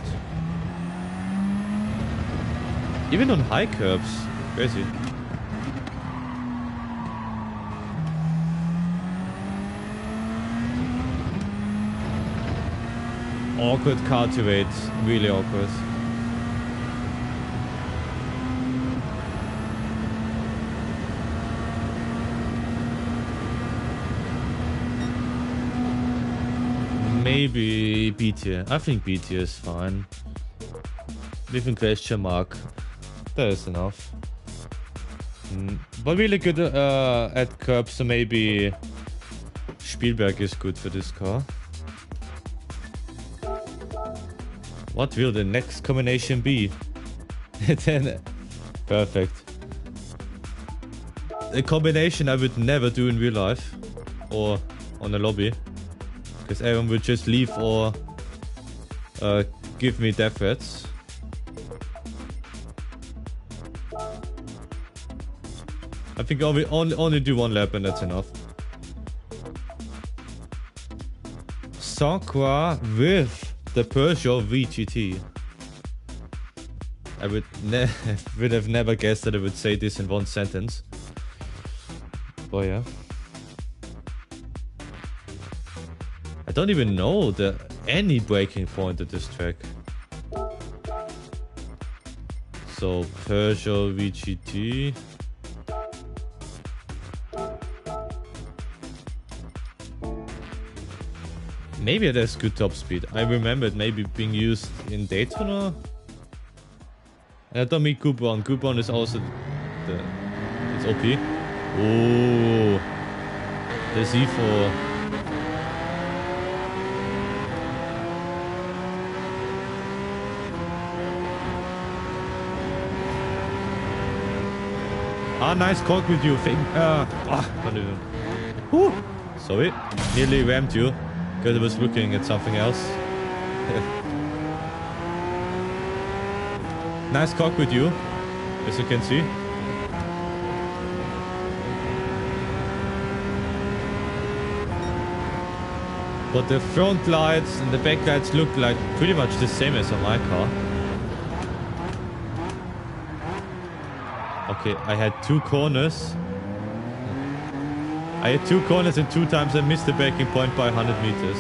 Even on high curbs, crazy. Awkward car to rate, really awkward. Maybe B tier. I think B tier is fine. Leaving question mark. That is enough. But really good at curbs, so maybe Spielberg is good for this car. What will the next combination be? 10. Perfect. A combination I would never do in real life or on a lobby. Because everyone would just leave or give me death threats. I think I'll only do one lap and that's enough. Sakura with the Peugeot VGT. I would have never guessed that I would say this in one sentence. Oh yeah. I don't even know any braking point at this track. So Peugeot VGT. Maybe it has good top speed. I remember it maybe being used in Daytona. And I don't mean Coupon. Coupon is also it's OP. Oh, the Z4. Ah, nice cork with you. Can't even. Whew. Sorry, nearly rammed you. Because I was looking at something else. Nice cock with you, as you can see. But the front lights and the back lights look like pretty much the same as on my car. Okay, I had two corners. I had 2 corners and 2 times I missed the braking point by 100 meters.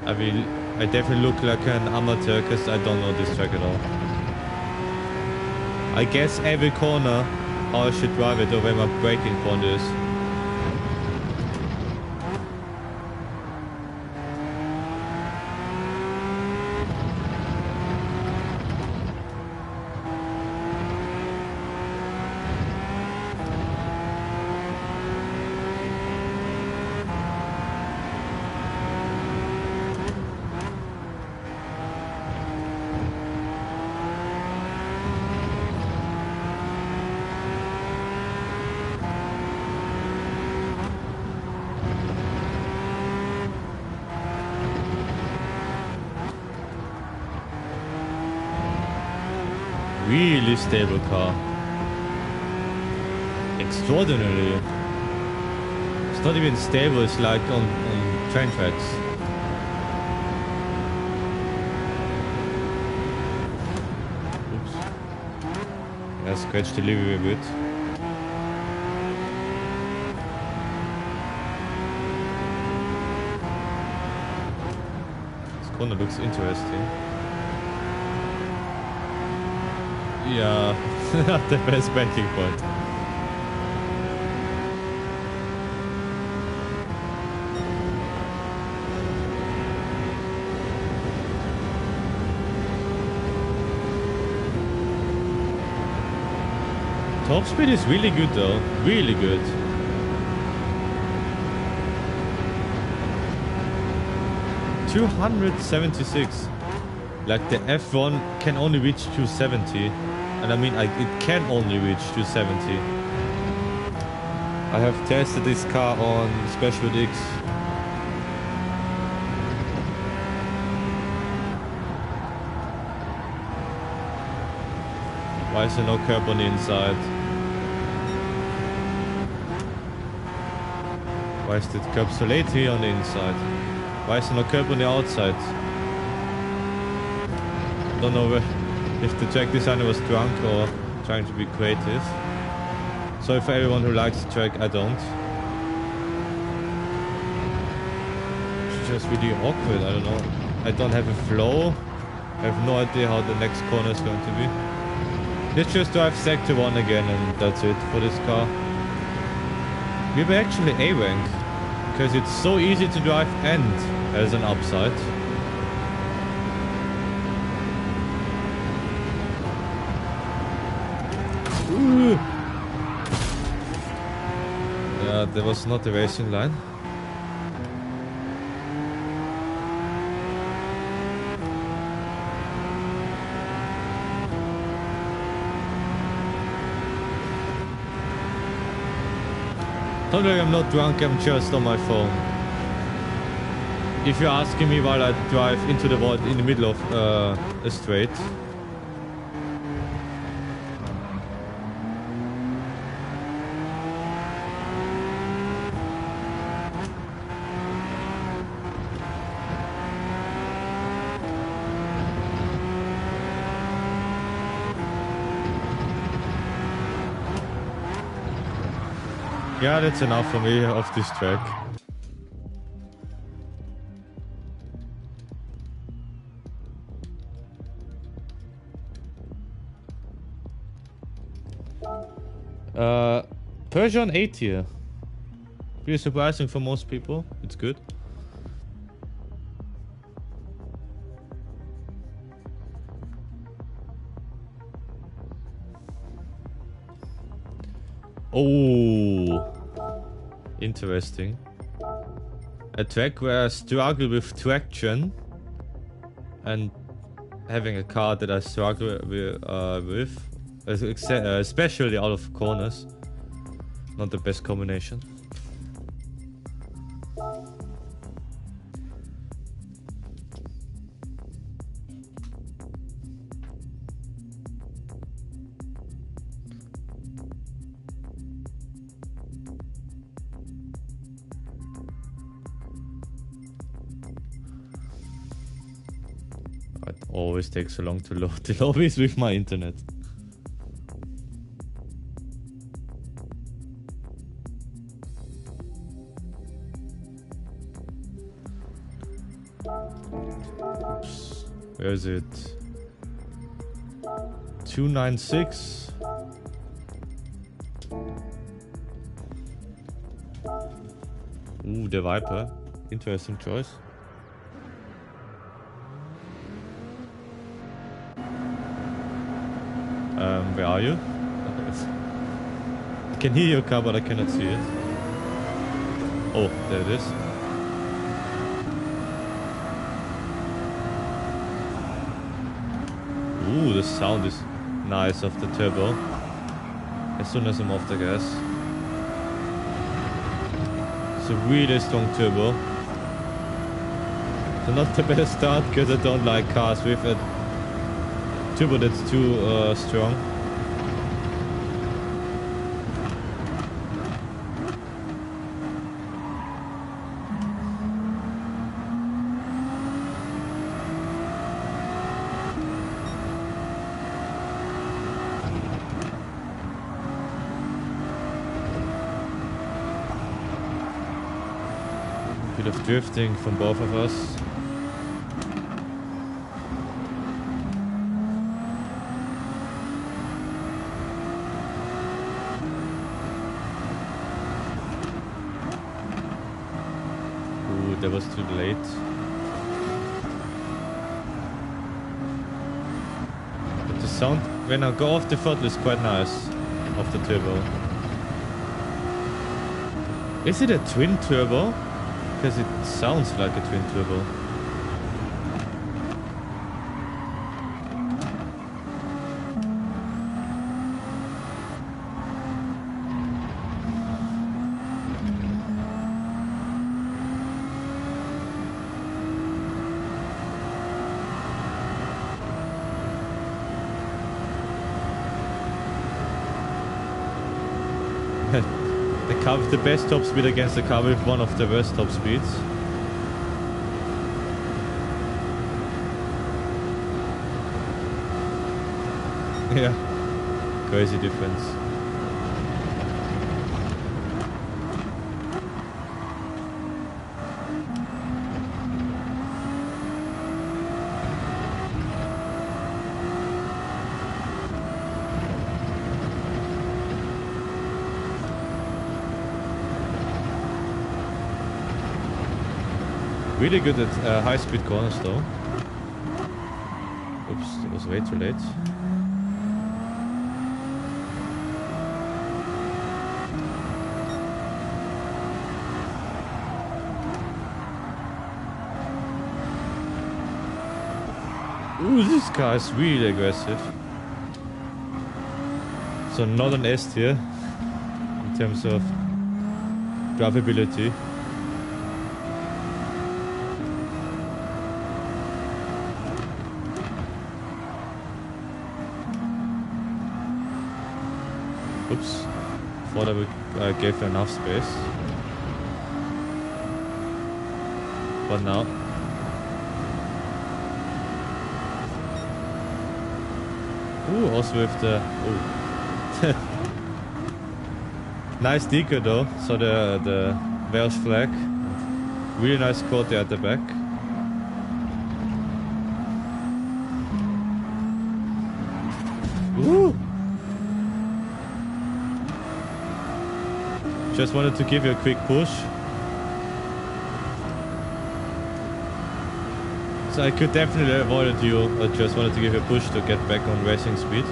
I mean, I definitely look like an amateur because I don't know this track at all. I guess every corner how I should drive it or where my braking point is. Really stable car. Extraordinary. It's not even stable, it's like on train tracks. Oops. I scratched the livery a bit. This corner looks interesting. Yeah, not the best braking point. Top speed is really good though, really good. $276. Like the F1 can only reach 270. And I mean, it can only reach 270. I have tested this car on Special X. Why is there no curb on the inside? Why is the curb so late here on the inside? Why is there no curb on the outside? Don't know if the track designer was drunk or trying to be creative. Sorry for everyone who likes the track, I don't. It's just really awkward, I don't know. I don't have a flow. I have no idea how the next corner is going to be. Let's just drive sector 1 again and that's it for this car. We were actually A-rank because it's so easy to drive and as an upside. Ooh. Yeah, there was not a racing line. Don't worry, I'm not drunk, I'm just on my phone. If you're asking me while I drive into the void in the middle of a straight. Yeah, that's enough for me off this track. Peugeot 8 here. Pretty surprising for most people. It's good. Oh, interesting. A track where I struggle with traction and having a car that I struggle with, especially out of corners. Not the best combination. Always takes so long to load the lobbies with my internet. Oops. Where is it? 296. Ooh, the Viper. Interesting choice. Where are you? I can hear your car, but I cannot see it. Oh, there it is. Ooh, the sound is nice of the turbo. As soon as I'm off the gas. It's a really strong turbo. So not the best start because I don't like cars with a turbo that's too strong. Bit of drifting from both of us. Ooh, that was too late. But the sound when I go off the throttle is quite nice of the turbo. Is it a twin turbo? Because it sounds like a twin turbo. The car with the best top speed against the car with one of the worst top speeds. Yeah, crazy difference. Really good at high-speed corners though. Oops, it was way too late. Ooh, this car is really aggressive. So not an S tier in terms of drivability. Oops, thought I gave her enough space. But now. Ooh, also with the... Ooh. Nice deco though, so the Welsh flag. Really nice quote there at the back. Ooh! Just wanted to give you a quick push. So I could definitely avoid you. I just wanted to give you a push to get back on racing speed.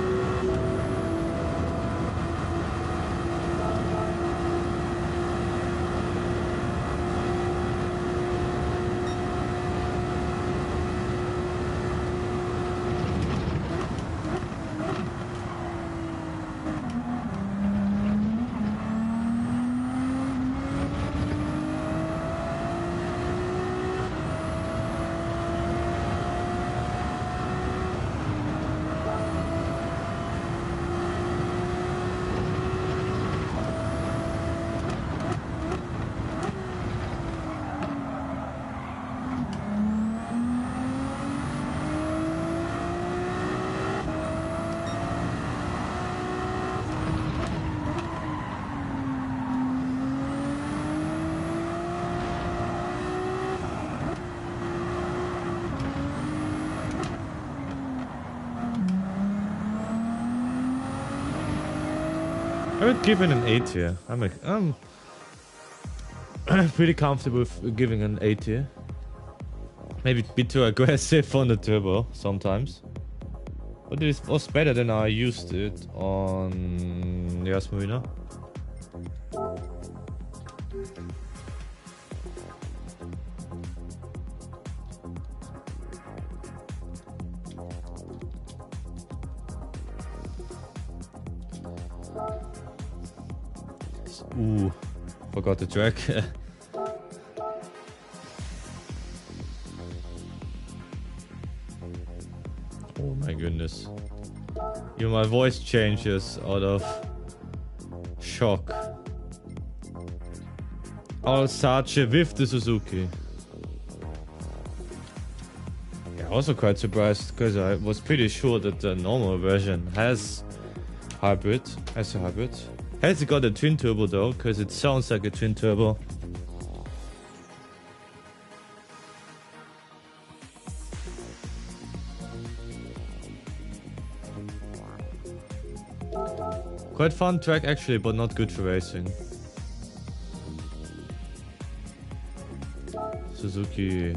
I would give it an 8 here. I'm pretty comfortable with giving an 8 here. Maybe a bit too aggressive on the turbo sometimes. But it was better than I used it on Yas Marina. Ooh, forgot the track. Oh my goodness. Even my voice changes out of shock. Alsace with the Suzuki. Yeah, also quite surprised because I was pretty sure that the normal version has a hybrid. Has it got a twin turbo though? Because it sounds like a twin turbo. Quite fun track actually, but not good for racing. Suzuki.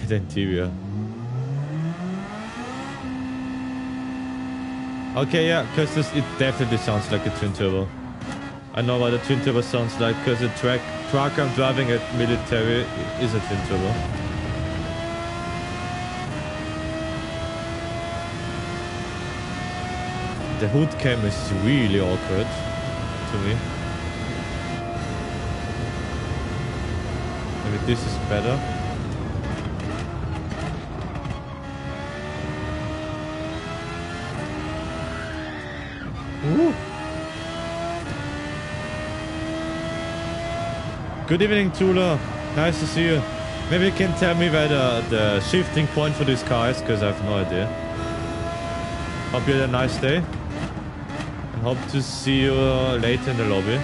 The interior. Okay, yeah, because it definitely sounds like a twin turbo. I know what a twin turbo sounds like, because the truck I'm driving at military is a twin turbo. The hood cam is really awkward to me. Maybe this is better. Ooh. Good evening, Tula. Nice to see you. Maybe you can tell me where the shifting point for this car is, because I have no idea. Hope you had a nice day. And hope to see you later in the lobby.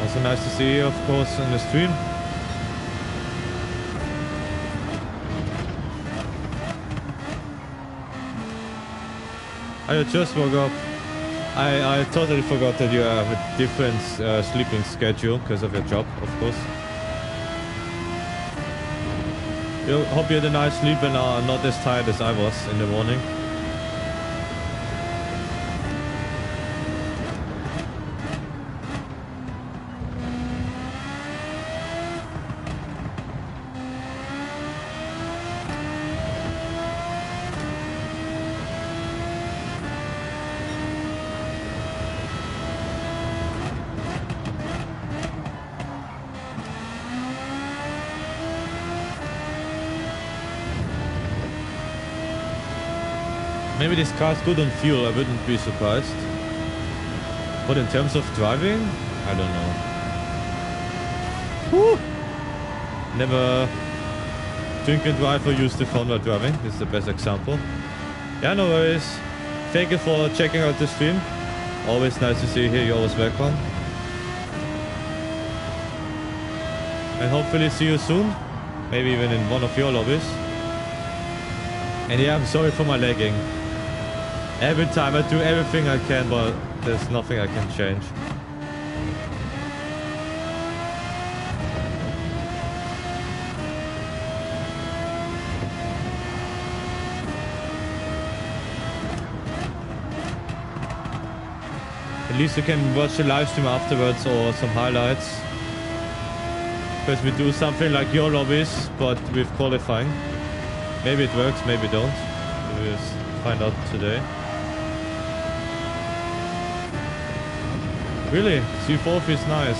Also nice to see you, of course, on the stream. I just woke up. I totally forgot that you have a different sleeping schedule because of your job, of course. Hope you had a nice sleep and are not as tired as I was in the morning. Maybe this car is good on fuel, I wouldn't be surprised. But in terms of driving, I don't know. Woo! Never drink and drive or use the phone while driving. This is the best example. Yeah, no worries. Thank you for checking out the stream. Always nice to see you here. You're always welcome. And hopefully see you soon. Maybe even in one of your lobbies. And yeah, I'm sorry for my lagging. Every time I do everything I can, but there's nothing I can change. At least you can watch the live stream afterwards or some highlights. Because we do something like your lobbies, but with qualifying. Maybe it works, maybe don't. We'll find out today. Really? C4 is nice.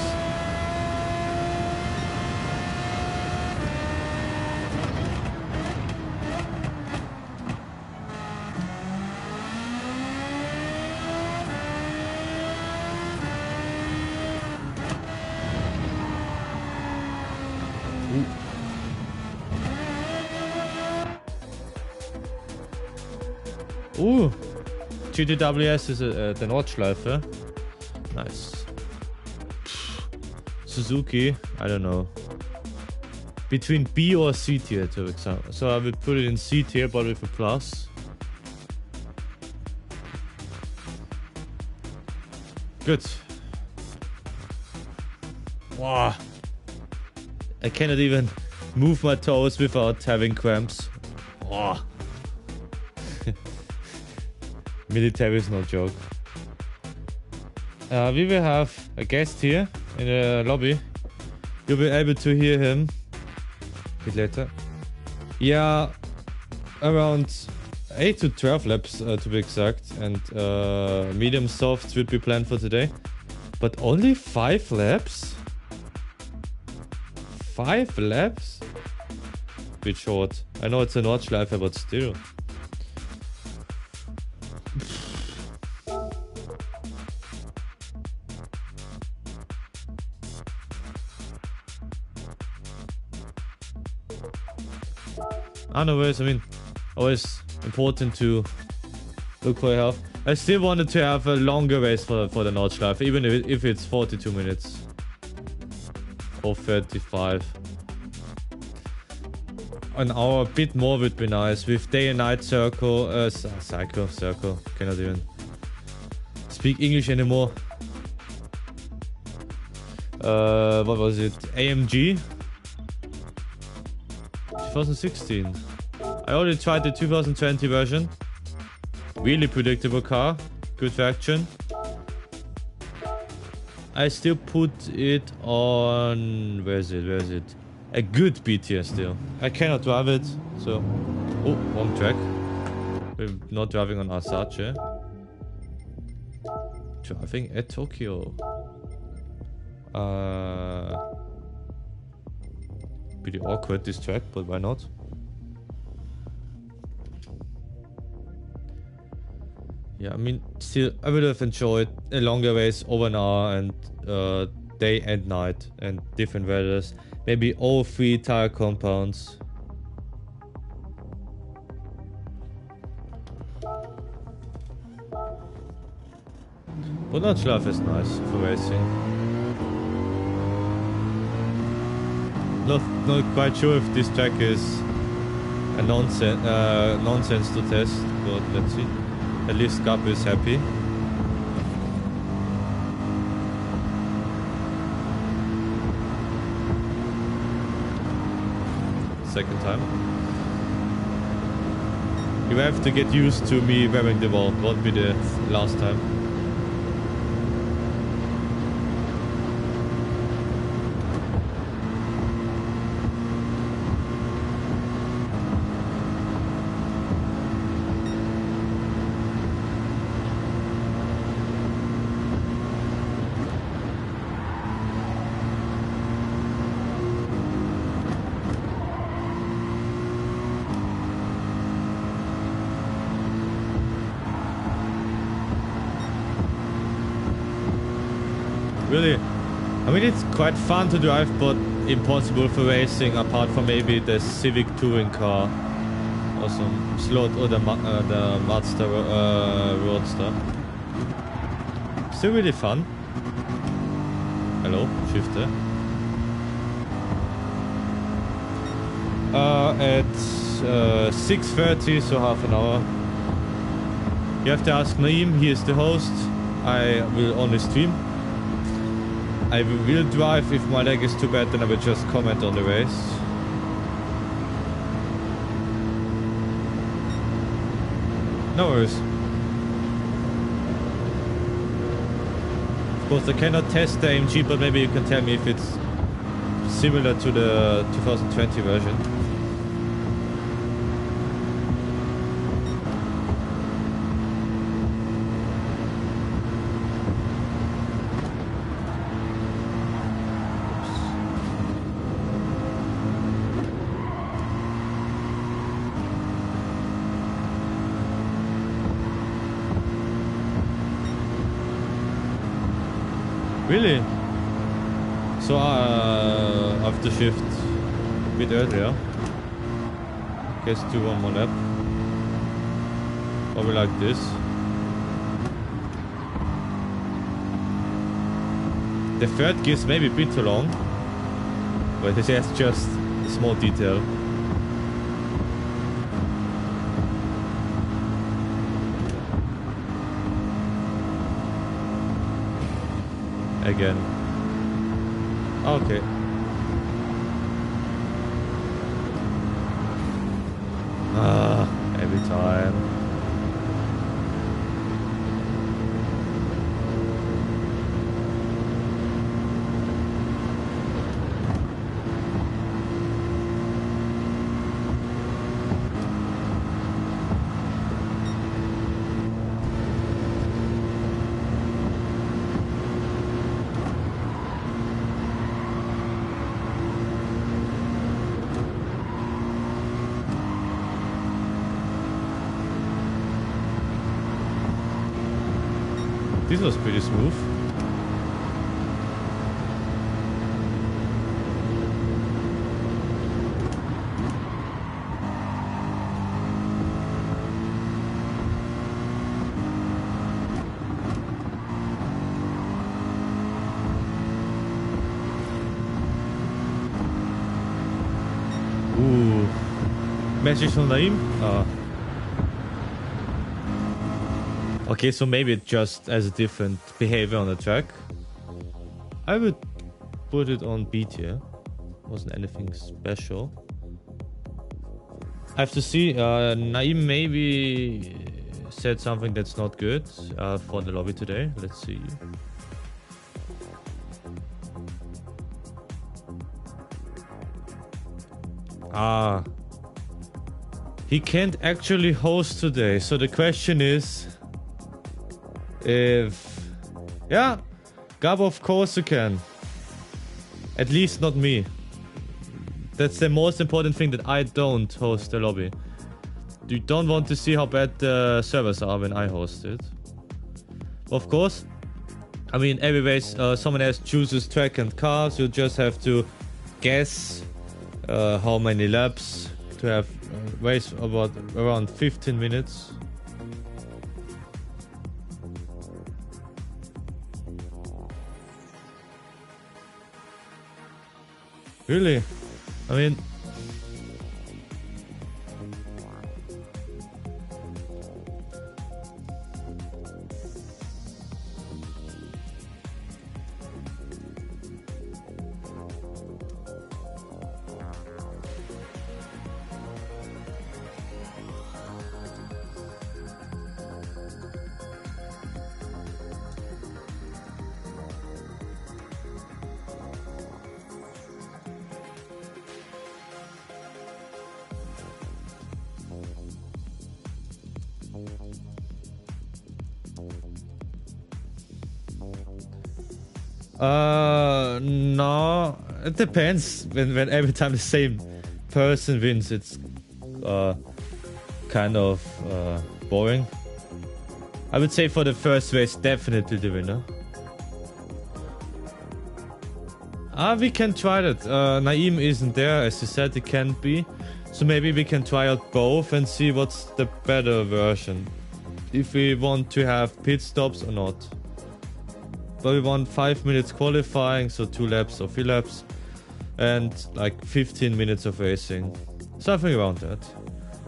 GTWS is the Nordschleife. Nice. Suzuki, I don't know. Between B or C tier, to example. So I would put it in C tier, but with a plus. Good. Wow. I cannot even move my toes without having cramps. Wow. Military is no joke. We will have a guest here in the lobby. You'll be able to hear him a bit later. Yeah, around 8 to 12 laps to be exact, and medium softs will be planned for today. But only 5 laps? 5 laps? Bit short. I know it's a Nordschleife, but still. Anyways, I mean, always important to look for your health. I still wanted to have a longer race for the Nordschleife, even if it's 42 minutes. Or 35. An hour, a bit more would be nice. With day and night circle, circle. Cannot even speak English anymore. What was it? AMG? 2016. I already tried the 2020 version. Really predictable car. Good traction. I still put it on... Where is it? A good B tier still. I cannot drive it, so... Oh, wrong track. We're not driving on Assetto. Driving at Tokyo. Pretty awkward this track, but why not? Yeah, I mean, still, I would have enjoyed a longer race over an hour and day and night and different weathers. Maybe all 3 tire compounds. But Nordschleife is nice for racing. Not quite sure if this track is a nonsense to test, but let's see. At least Gap is happy. Second time. You have to get used to me wearing the wall. Won't be the last time. Really, I mean, it's quite fun to drive, but impossible for racing, apart from maybe the Civic touring car or some slot or the Mazda Roadster. Still really fun. Hello, shifter. At 6:30, so half an hour. You have to ask Naeem, he is the host. I will only stream. I will drive. If my leg is too bad, then I will just comment on the race. No worries. Of course, I cannot test the AMG, but maybe you can tell me if it's similar to the 2020 version. Really? So after shift a bit earlier. Guess do one more lap. Probably like this. The third gear's maybe a bit too long, but this is just a small detail. Again. Okay. Every time. This was pretty smooth. Ooh. Message from Naim? Okay, so maybe it just has a different behavior on the track. I would put it on B tier. Wasn't anything special. I have to see. Naim maybe said something that's not good for the lobby today. Let's see. He can't actually host today. So the question is, yeah, Gab, of course you can. At least not me. That's the most important thing, that I don't host the lobby. You don't want to see how bad the servers are when I host it. Of course, I mean, anyways, someone else chooses track and cars. You just have to guess how many laps to have. Race about around 15 minutes. Really? I mean... no, it depends. When every time the same person wins, it's kind of boring. I would say for the first race, definitely the winner. We can try that. Naim isn't there, as you said, it can't be. So maybe we can try out both and see what's the better version. If we want to have pit stops or not. But we want 5 minutes qualifying, so 2 laps or 3 laps, and like 15 minutes of racing. Something around that.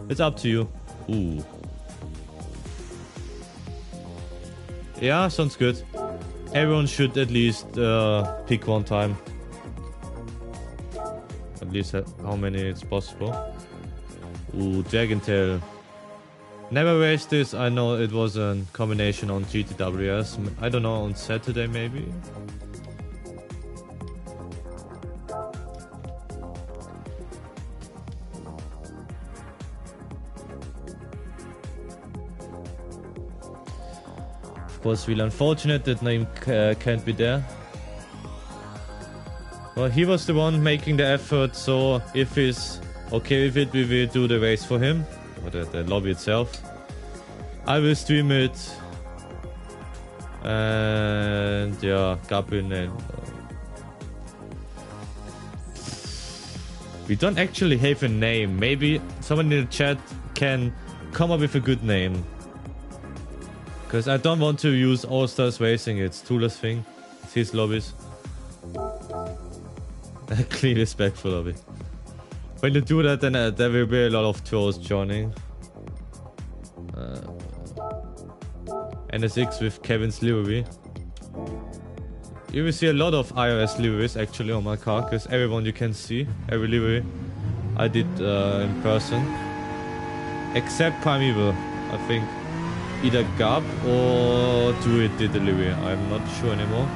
It's up to you. Ooh. Yeah, sounds good. Everyone should at least pick one time. At least how many it's possible. Ooh, Dragon Tail. Never raced this. I know it was a combination on GTWS. I don't know, on Saturday maybe. Of course, really unfortunate that Naim can't be there. Well, he was the one making the effort, so if he's okay with it, we will do the race for him. Or the lobby itself. I will stream it. And yeah, Gabin and... We don't actually have a name. Maybe someone in the chat can come up with a good name. Because I don't want to use All Stars Racing. It's Tula's thing. It's his lobbies. Clean respectful lobby. When you do that, then there will be a lot of trolls joining. NSX with Kevin's livery. You will see a lot of iOS liveries actually on my car, because everyone you can see, every livery I did in person. Except Primeval, I think either Gab or Druid did the livery, I'm not sure anymore.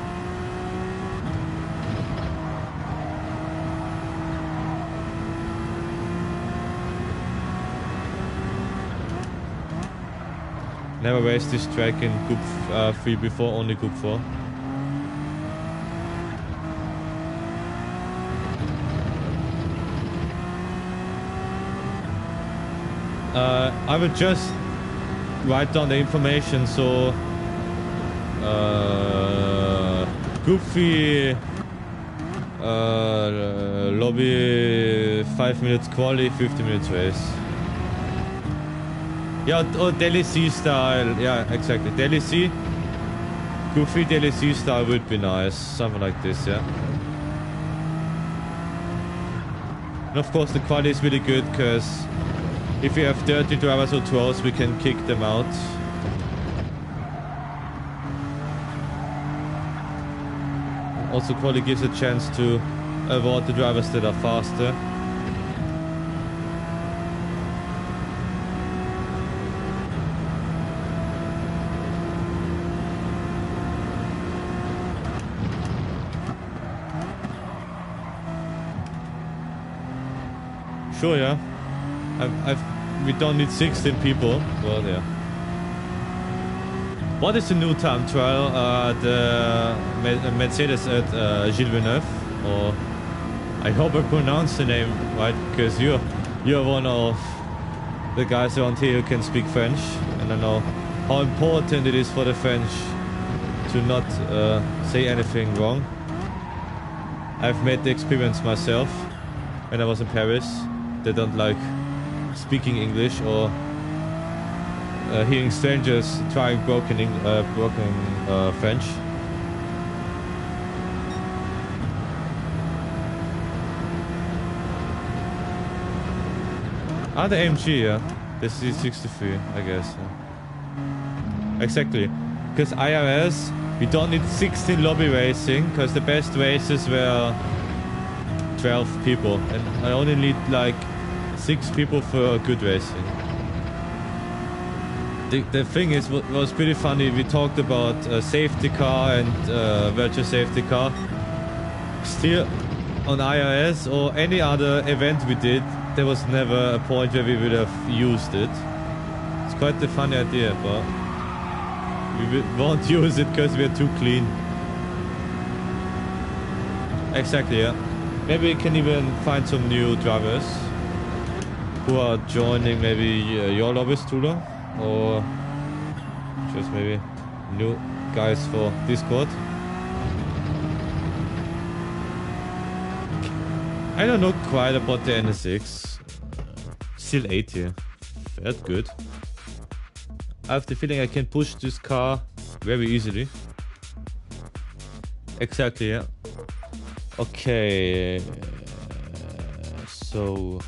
Never raced this track in Group 3 before, only Group 4. I will just write down the information, so Group 3 lobby 5 minutes quali, 50 minutes race. Yeah, or DLC style, yeah, exactly. DLC, Group 3 DLC style would be nice, something like this, yeah. And of course the quality is really good, because if we have 30 drivers or 12, we can kick them out. Also quality gives a chance to avoid the drivers that are faster. Sure, yeah. We don't need 16 people. Well, yeah. What is the new time trial? The Mercedes at Gilles Villeneuve, or I hope I pronounced the name right, because you're one of the guys around here who can speak French, and I know how important it is for the French to not say anything wrong. I've made the experience myself when I was in Paris. They don't like speaking English or hearing strangers trying broken French. Ah, the AMG, yeah. The C63, I guess. Yeah. Exactly. Because IRS, we don't need 16 lobby racing, because the best races were 12 people, and I only need like 6 people for good racing. The thing is, what was pretty funny, we talked about safety car and virtual safety car. Still, on IRS or any other event we did, there was never a point where we would have used it. It's quite a funny idea, but we won't use it because we're too clean. Exactly, yeah. Maybe we can even find some new drivers who are joining maybe your lobbies, Tula, or just maybe new guys for Discord. I don't know quite about the NSX. Still 80. That's good. I have the feeling I can push this car very easily. Exactly, yeah. Okay, so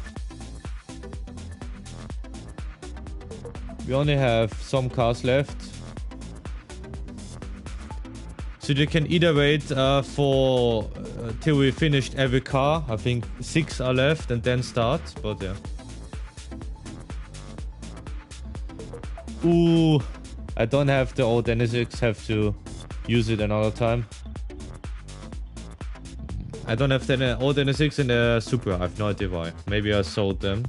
we only have some cars left, so you can either wait for till we finished every car. I think 6 are left, and then start. But yeah. Ooh, I don't have the old NSX. Have to use it another time. I don't have the old NSX and the Supra. I have no idea why. Maybe I sold them.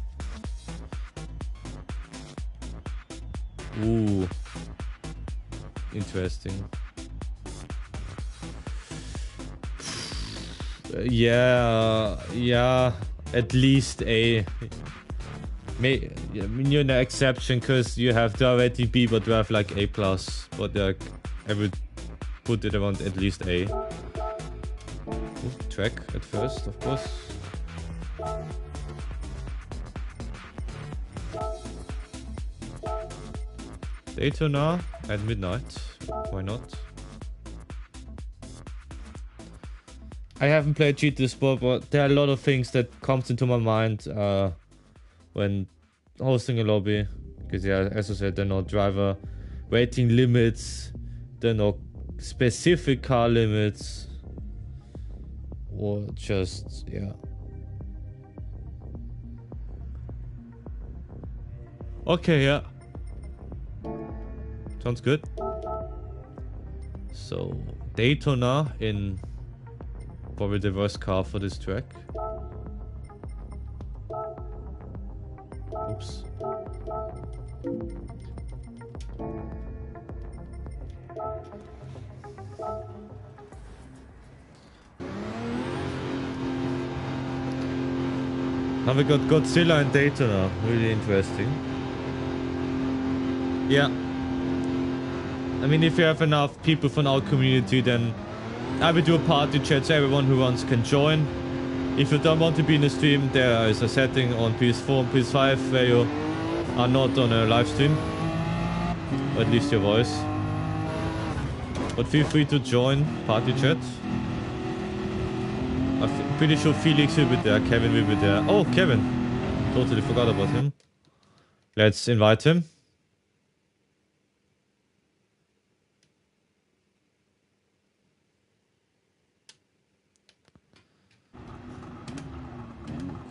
Ooh. Interesting. Yeah. At least A. I mean, you're an exception because you have the already B, but you have like A+. But like, I would put it around at least A. Track at first, of course. Daytona at midnight. Why not? I haven't played GT Sport, but there are a lot of things that comes into my mind when hosting a lobby. Because yeah, as I said, there are no driver rating limits, there are no specific car limits, or just, yeah. Okay, yeah. Sounds good. So, Daytona in probably the worst car for this track. Oops. Now we got Godzilla and Daytona. Really interesting. Yeah. I mean, if you have enough people from our community, then I will do a party chat so everyone who wants can join. If you don't want to be in a stream, there is a setting on PS4 and PS5 where you are not on a live stream. Or at least your voice. But feel free to join party chat. I'm pretty sure Felix will be there, Kevin will be there. Oh, Kevin! Totally forgot about him. Let's invite him.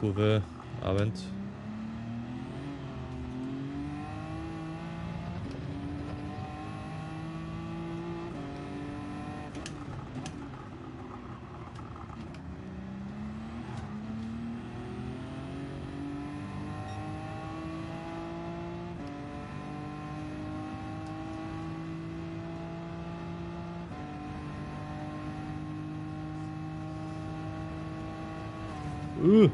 Kurve, Abend. Ooh.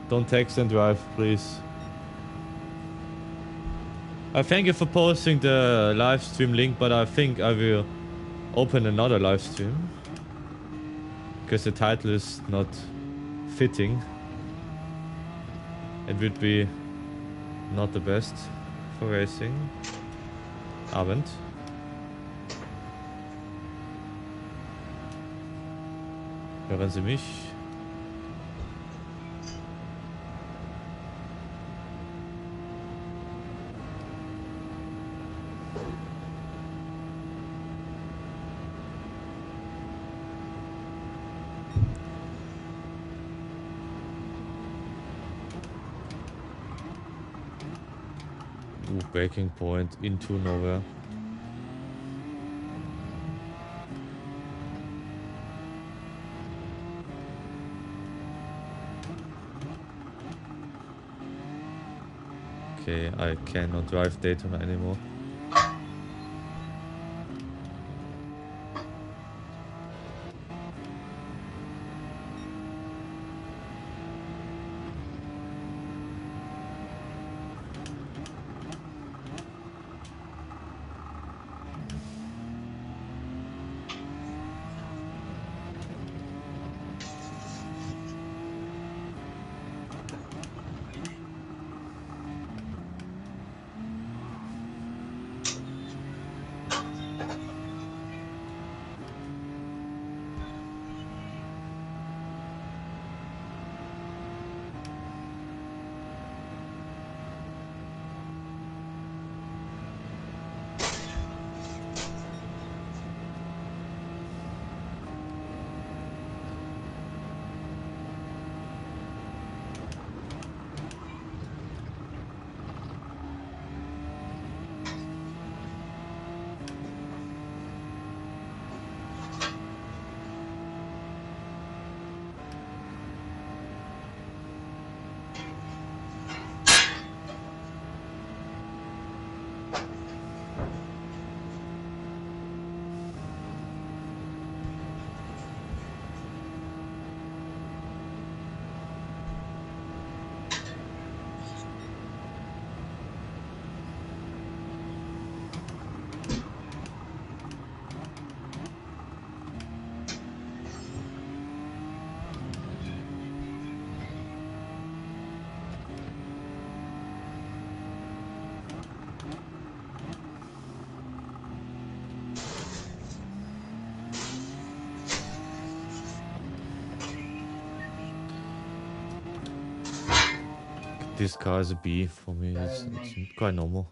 Don't text and drive, please. I thank you for posting the live stream link, but I think I will open another live stream. Because the title is not fitting. It would be not the best for racing. Abend. Hören Sie mich? Breaking point into nowhere. Okay, I cannot drive Daytona anymore. this car is a B for me. It's quite normal.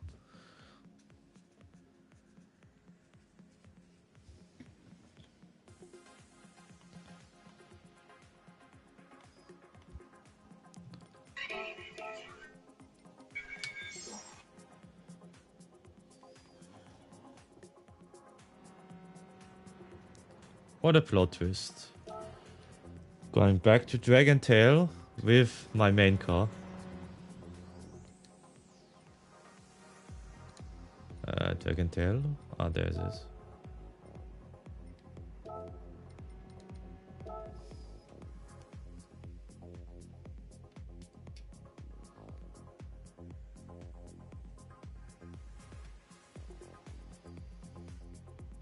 What a plot twist. Going back to Dragon Tail with my main car. Dragon Tail? Ah, there it is.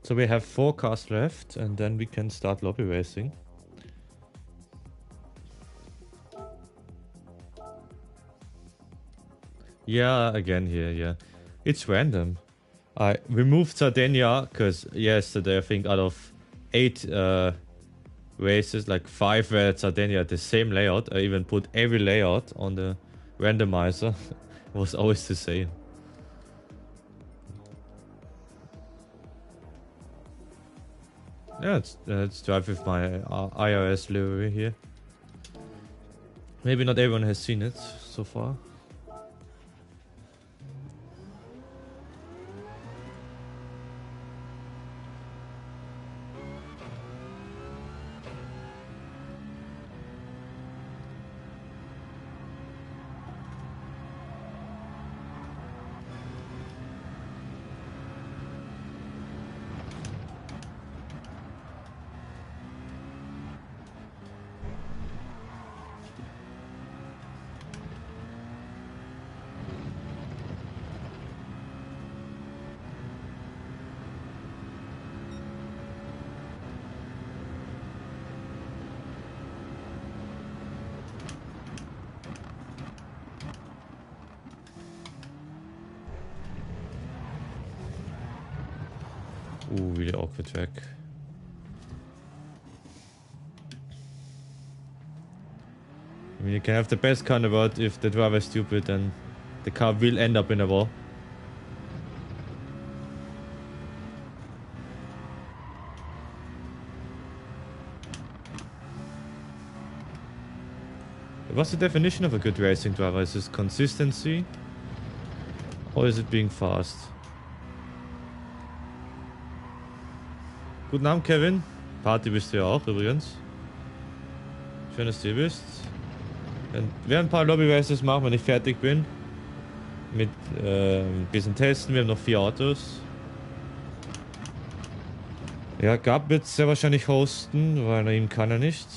So we have 4 cars left and then we can start lobby racing. Yeah, again here, yeah. It's random. I removed Sardinia because yesterday I think out of 8 races, like 5 were at Sardinia at the same layout. I even put every layout on the randomizer. It was always the same. Yeah, let's drive with my IRS livery here. Maybe not everyone has seen it so far. Ooh, really awkward track. I mean, you can have the best car in the world. If the driver is stupid, then the car will end up in a wall. What's the definition of a good racing driver? Is this consistency? Or is it being fast? Guten Abend, Kevin. Party bist du ja auch übrigens. Schön, dass du hier bist. Wir werden ein paar Lobby-Races machen, wenn ich fertig bin. Mit ein bisschen testen. Wir haben noch 4 Autos. Ja, Gab wird sehr wahrscheinlich hosten, weil ihm kann er nicht.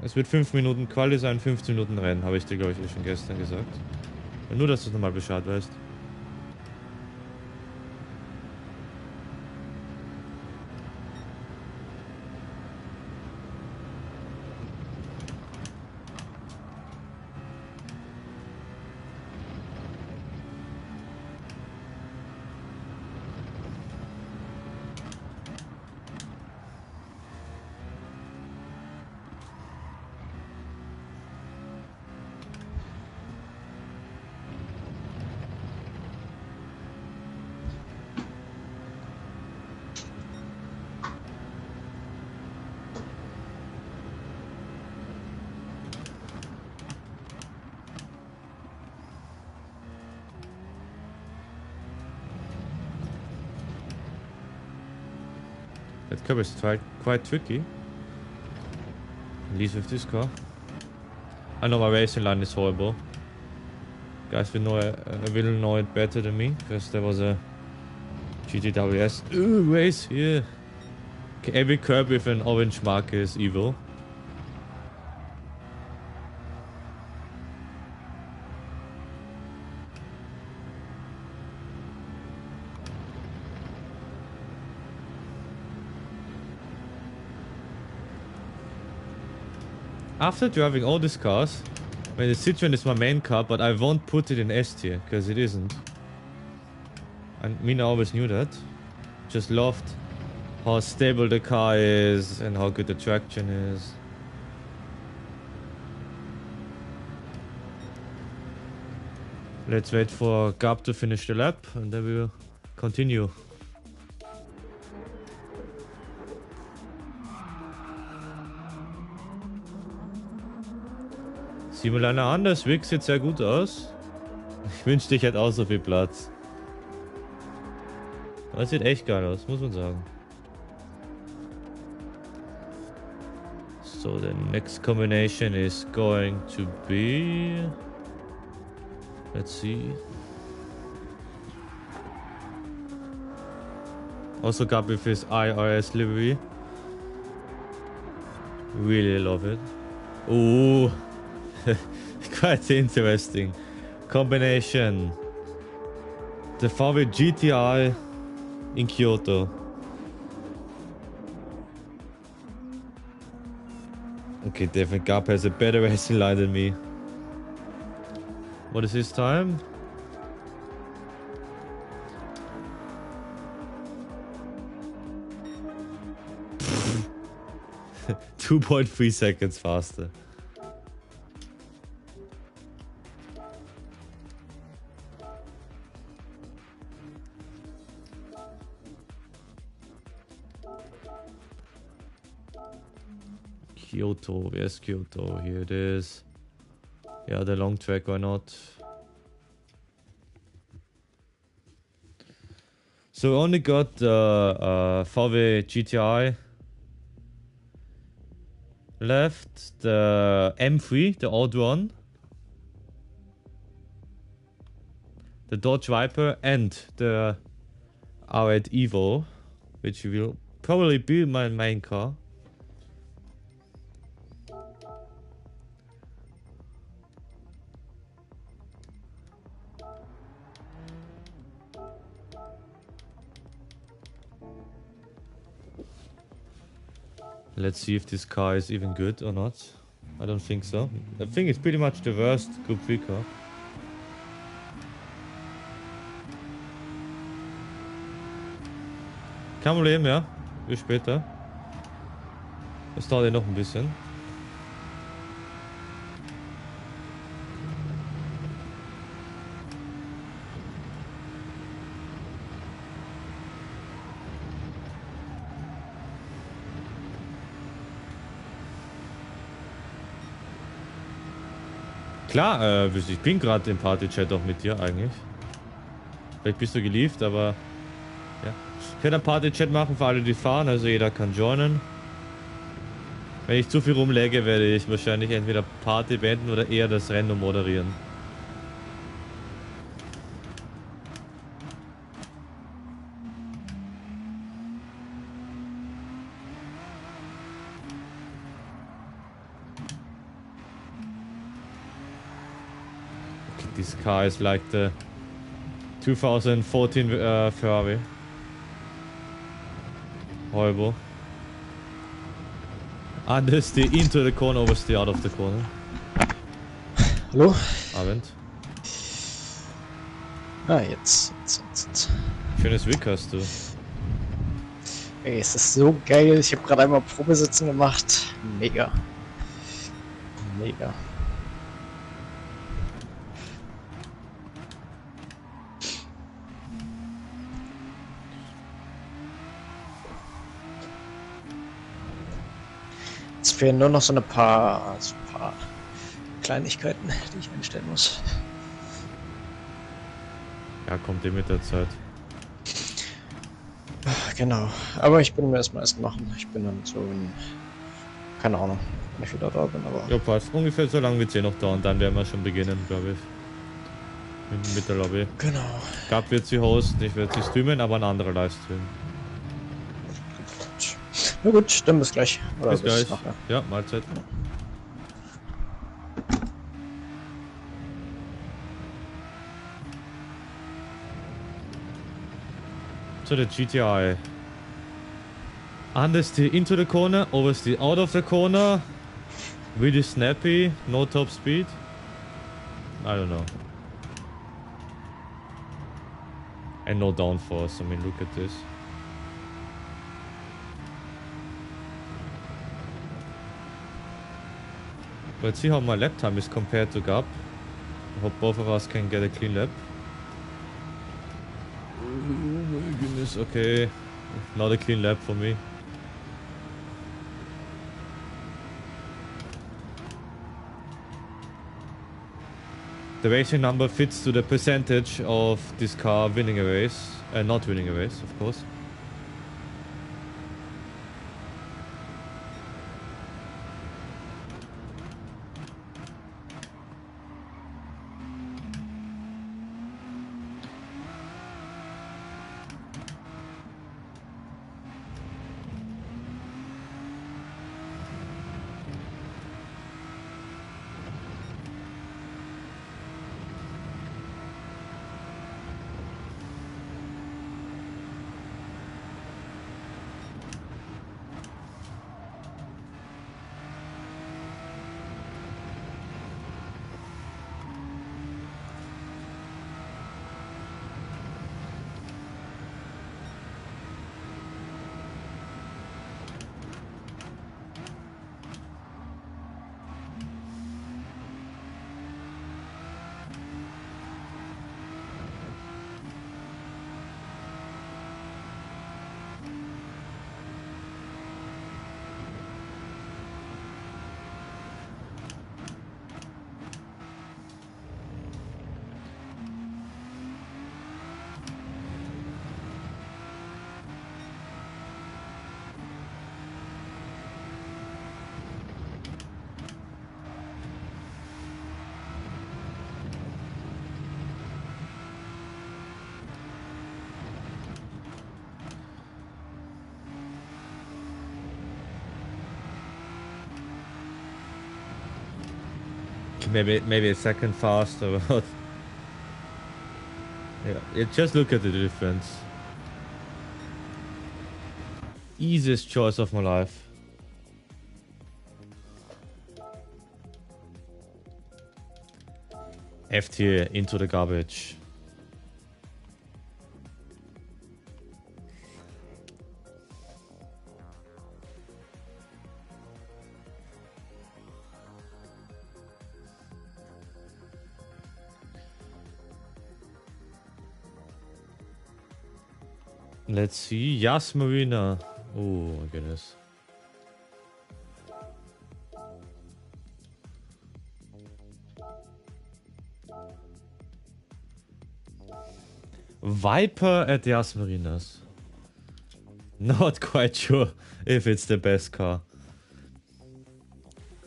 Es wird 5 Minuten Quali sein, 15 Minuten Rennen, habe ich dir, glaube ich, schon gestern gesagt. Nur, dass du nochmal Bescheid weißt. That curb is quite tricky. At least with this car. I know my racing line is horrible. Guys will know it better than me, because there was a GTWS race here. Okay, every curb with an orange mark is evil. After driving all these cars, I mean, the Citroen is my main car, but I won't put it in S tier, because it isn't. And Mina always knew that. Just loved how stable the car is and how good the traction is. Let's wait for Gab to finish the lap and then we'll continue. Sieh mal einer an, das Wix sieht sehr gut aus. Ich wünschte, ich hätte auch so viel Platz. Das sieht echt geil aus, muss man sagen. So, the next combination is going to be... Let's see. Also got with his IRS livery. Really love it. Oh, quite interesting combination. The VW GTI in Kyoto. Okay, definitely Gab has a better racing line than me. What is his time? Pff. 2.3 seconds faster. Kyoto, where's Kyoto? Here it is. Yeah, the long track, why not? So we only got the VW GTI left, the M3, the old one, the Dodge Viper, and the R8 Evo, which will probably be my main car. Let's see if this car is even good or not. I don't think so. I think it's pretty much the worst Group 3 car. Kein Problem, ja. Bis später. Es dauert ja noch ein bisschen. Klar, ich bin gerade im Party-Chat auch mit dir eigentlich. Vielleicht bist du geliefert, aber ja. Ich werde einen Party-Chat machen für alle, die fahren, also jeder kann joinen. Wenn ich zu viel rumläge, werde ich wahrscheinlich entweder Party beenden oder eher das Rennen moderieren. This car is like the 2014 Ferrari. Horrible. Understeer into the corner, oversteer out of the corner. Hallo? Abend. Ah, jetzt. Schönes Wick hast du. Ey, es ist so geil. Ich habe gerade einmal Probesitzen gemacht. Mega. Mega. Es fehlen nur noch so ein paar Kleinigkeiten, die ich einstellen muss. Ja, kommt eh mit der Zeit. Genau, aber ich bin mir erstmal Essen machen. Ich bin dann so in, keine Ahnung, wenn ich wieder da bin, aber... Ja, passt. Ungefähr so lange wird es eh noch dauern, dann werden wir schon beginnen, glaube ich. Mit der Lobby. Genau. Gab wird sie hosten, ich werde sie streamen, aber ein anderer Livestream. Na gut, dann bis gleich. Oder bis gleich. Nachher. Ja, Mahlzeit. So, the GTI. Understeer into the corner, oversteer out of the corner. Really snappy, no top speed. I don't know. And no downforce, I mean, look at this. Let's see how my lap time is compared to Gab. Hope both of us can get a clean lap. Oh my goodness, okay. Not a clean lap for me. The racing number fits to the percentage of this car winning a race. Not winning a race, of course. Maybe a second faster, but yeah, just look at the difference. Easiest choice of my life. F tier into the garbage. Let's see. Yas Marina. Oh my goodness. Viper at Yas Marinas. Not quite sure if it's the best car.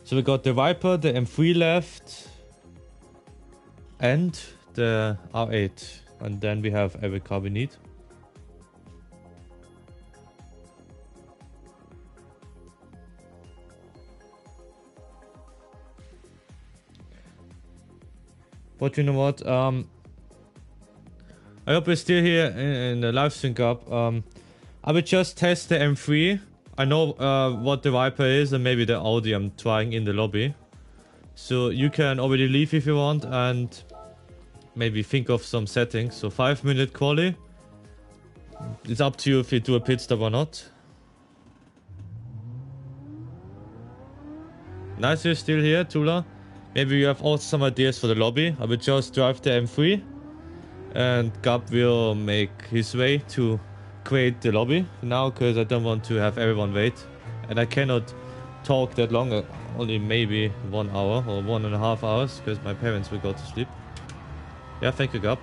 So we got the Viper, the M3 left, and the R8. And then we have every car we need. But you know what? I hope you're still here in the live sync up. I will just test the M3. I know what the Viper is and maybe the Audi I'm trying in the lobby. So you can already leave if you want and maybe think of some settings. So 5-minute quali. It's up to you if you do a pit stop or not. Nice you're still here, Tula. Maybe you have also some ideas for the lobby. I will just drive the M3 and Gab will make his way to create the lobby now because I don't want to have everyone wait. And I cannot talk that long, only maybe 1 hour or 1.5 hours because my parents will go to sleep. Yeah, thank you, Gab.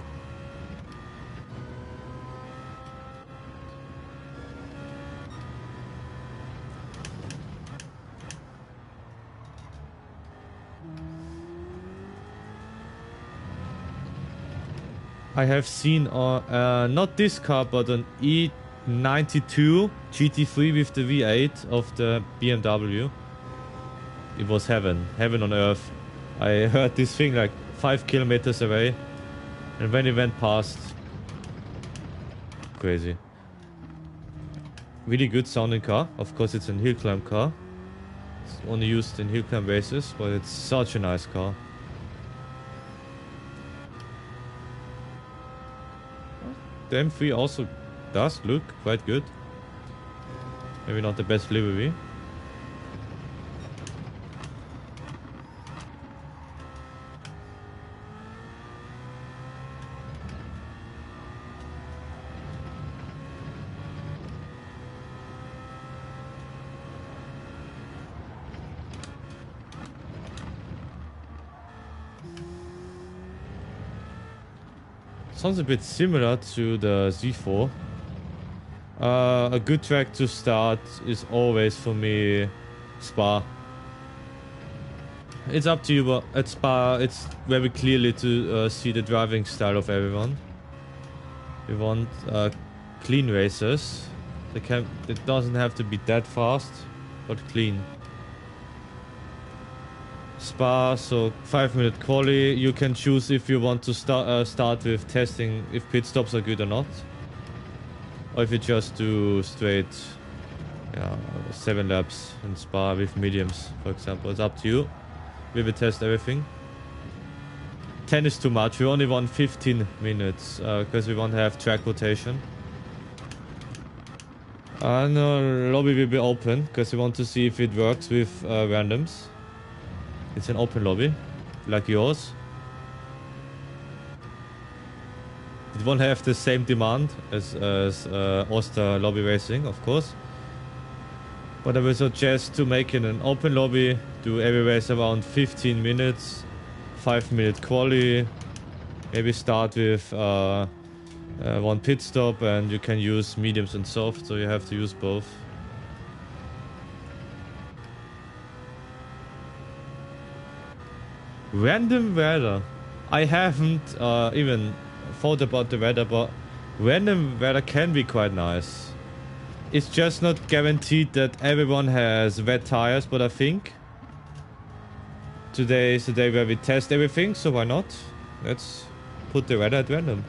I have seen not this car but an E92 GT3 with the V8 of the BMW. It was heaven on earth. I heard this thing like 5 kilometers away and when it went past, crazy. Really good sounding car. Of course it's a hill climb car. It's only used in hill climb races, but it's such a nice car. The M3 also does look quite good. Maybe not the best livery. Sounds a bit similar to the Z4. A good track to start is always for me Spa. It's up to you, but at Spa it's very clearly to see the driving style of everyone. We want clean races. It doesn't have to be that fast, but clean. Spa, so 5-minute quali. You can choose if you want to start with testing if pit stops are good or not, or if you just do straight 7 laps in Spa with mediums, for example. It's up to you. We will test everything. 10 is too much. We only want 15 minutes because we want to have track rotation. No, lobby will be open because we want to see if it works with randoms. It's an open lobby, like yours. It won't have the same demand as Austria lobby racing, of course. But I would suggest to make it an open lobby, do every race around 15 minutes, 5-minute quali, maybe start with 1 pit stop, and you can use mediums and soft, so you have to use both. Random weather. I haven't even thought about the weather, but random weather can be quite nice. It's just not guaranteed that everyone has wet tires, but I think today is the day where we test everything, so why not? Let's put the weather at random.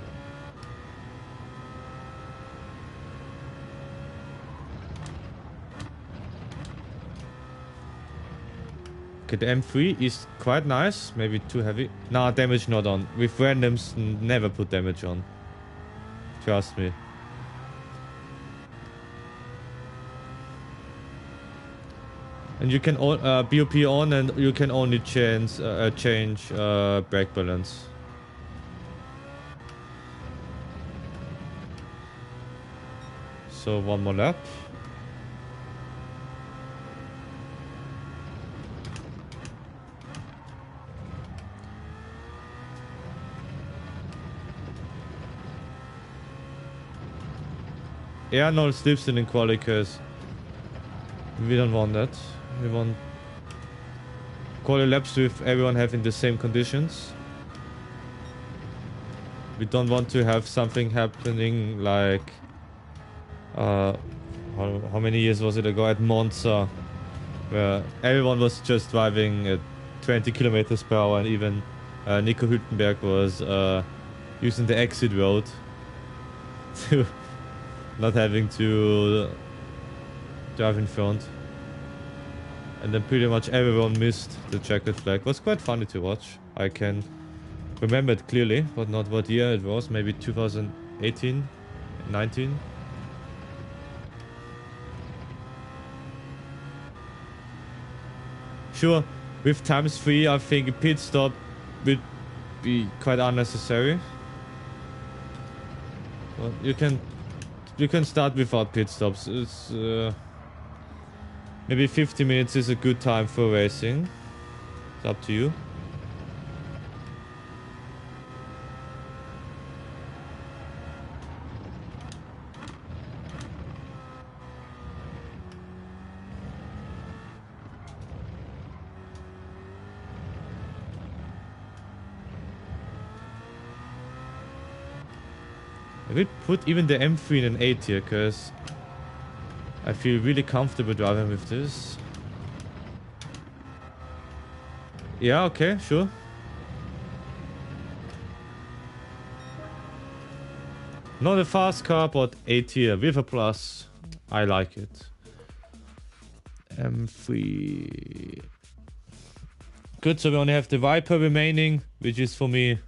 Okay, the M3 is quite nice, maybe too heavy. Nah, damage not on. With randoms, never put damage on. Trust me. And you can BOP on, and you can only change brake balance. So 1 more lap. Yeah, no slipstream in quali because we don't want that. We want quali laps with everyone having the same conditions. We don't want to have something happening like how many years was it ago at Monza, where everyone was just driving at 20 kilometers per hour, and even Nico Hülkenberg was using the exit road to not having to drive in front. And then pretty much everyone missed the checkered flag. It was quite funny to watch. I can remember it clearly, but not what year it was. Maybe 2018, 19. Sure, with ×3, I think a pit stop would be quite unnecessary. But you can start without pit stops. It's maybe 50 minutes is a good time for racing. It's up to you. I would put even the M3 in an A tier, because I feel really comfortable driving with this. Yeah, okay, sure. Not a fast car, but A tier with a plus. I like it. M3. Good, so we only have the Viper remaining, which is for me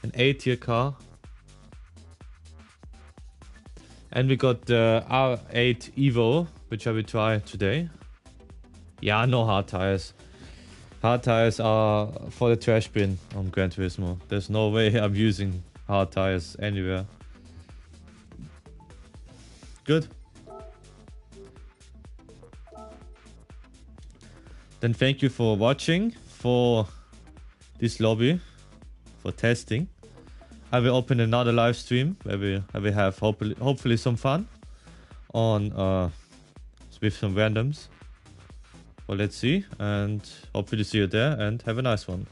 an A tier car. And we got the R8 Evo, which I will try today. Yeah, no hard tires. Hard tires are for the trash bin on Gran Turismo. There's no way I'm using hard tires anywhere. Good. Then thank you for watching, for this lobby, for testing. I will open another live stream where we have hopefully some fun on with some randoms. Well, let's see, and hopefully see you there, and have a nice one.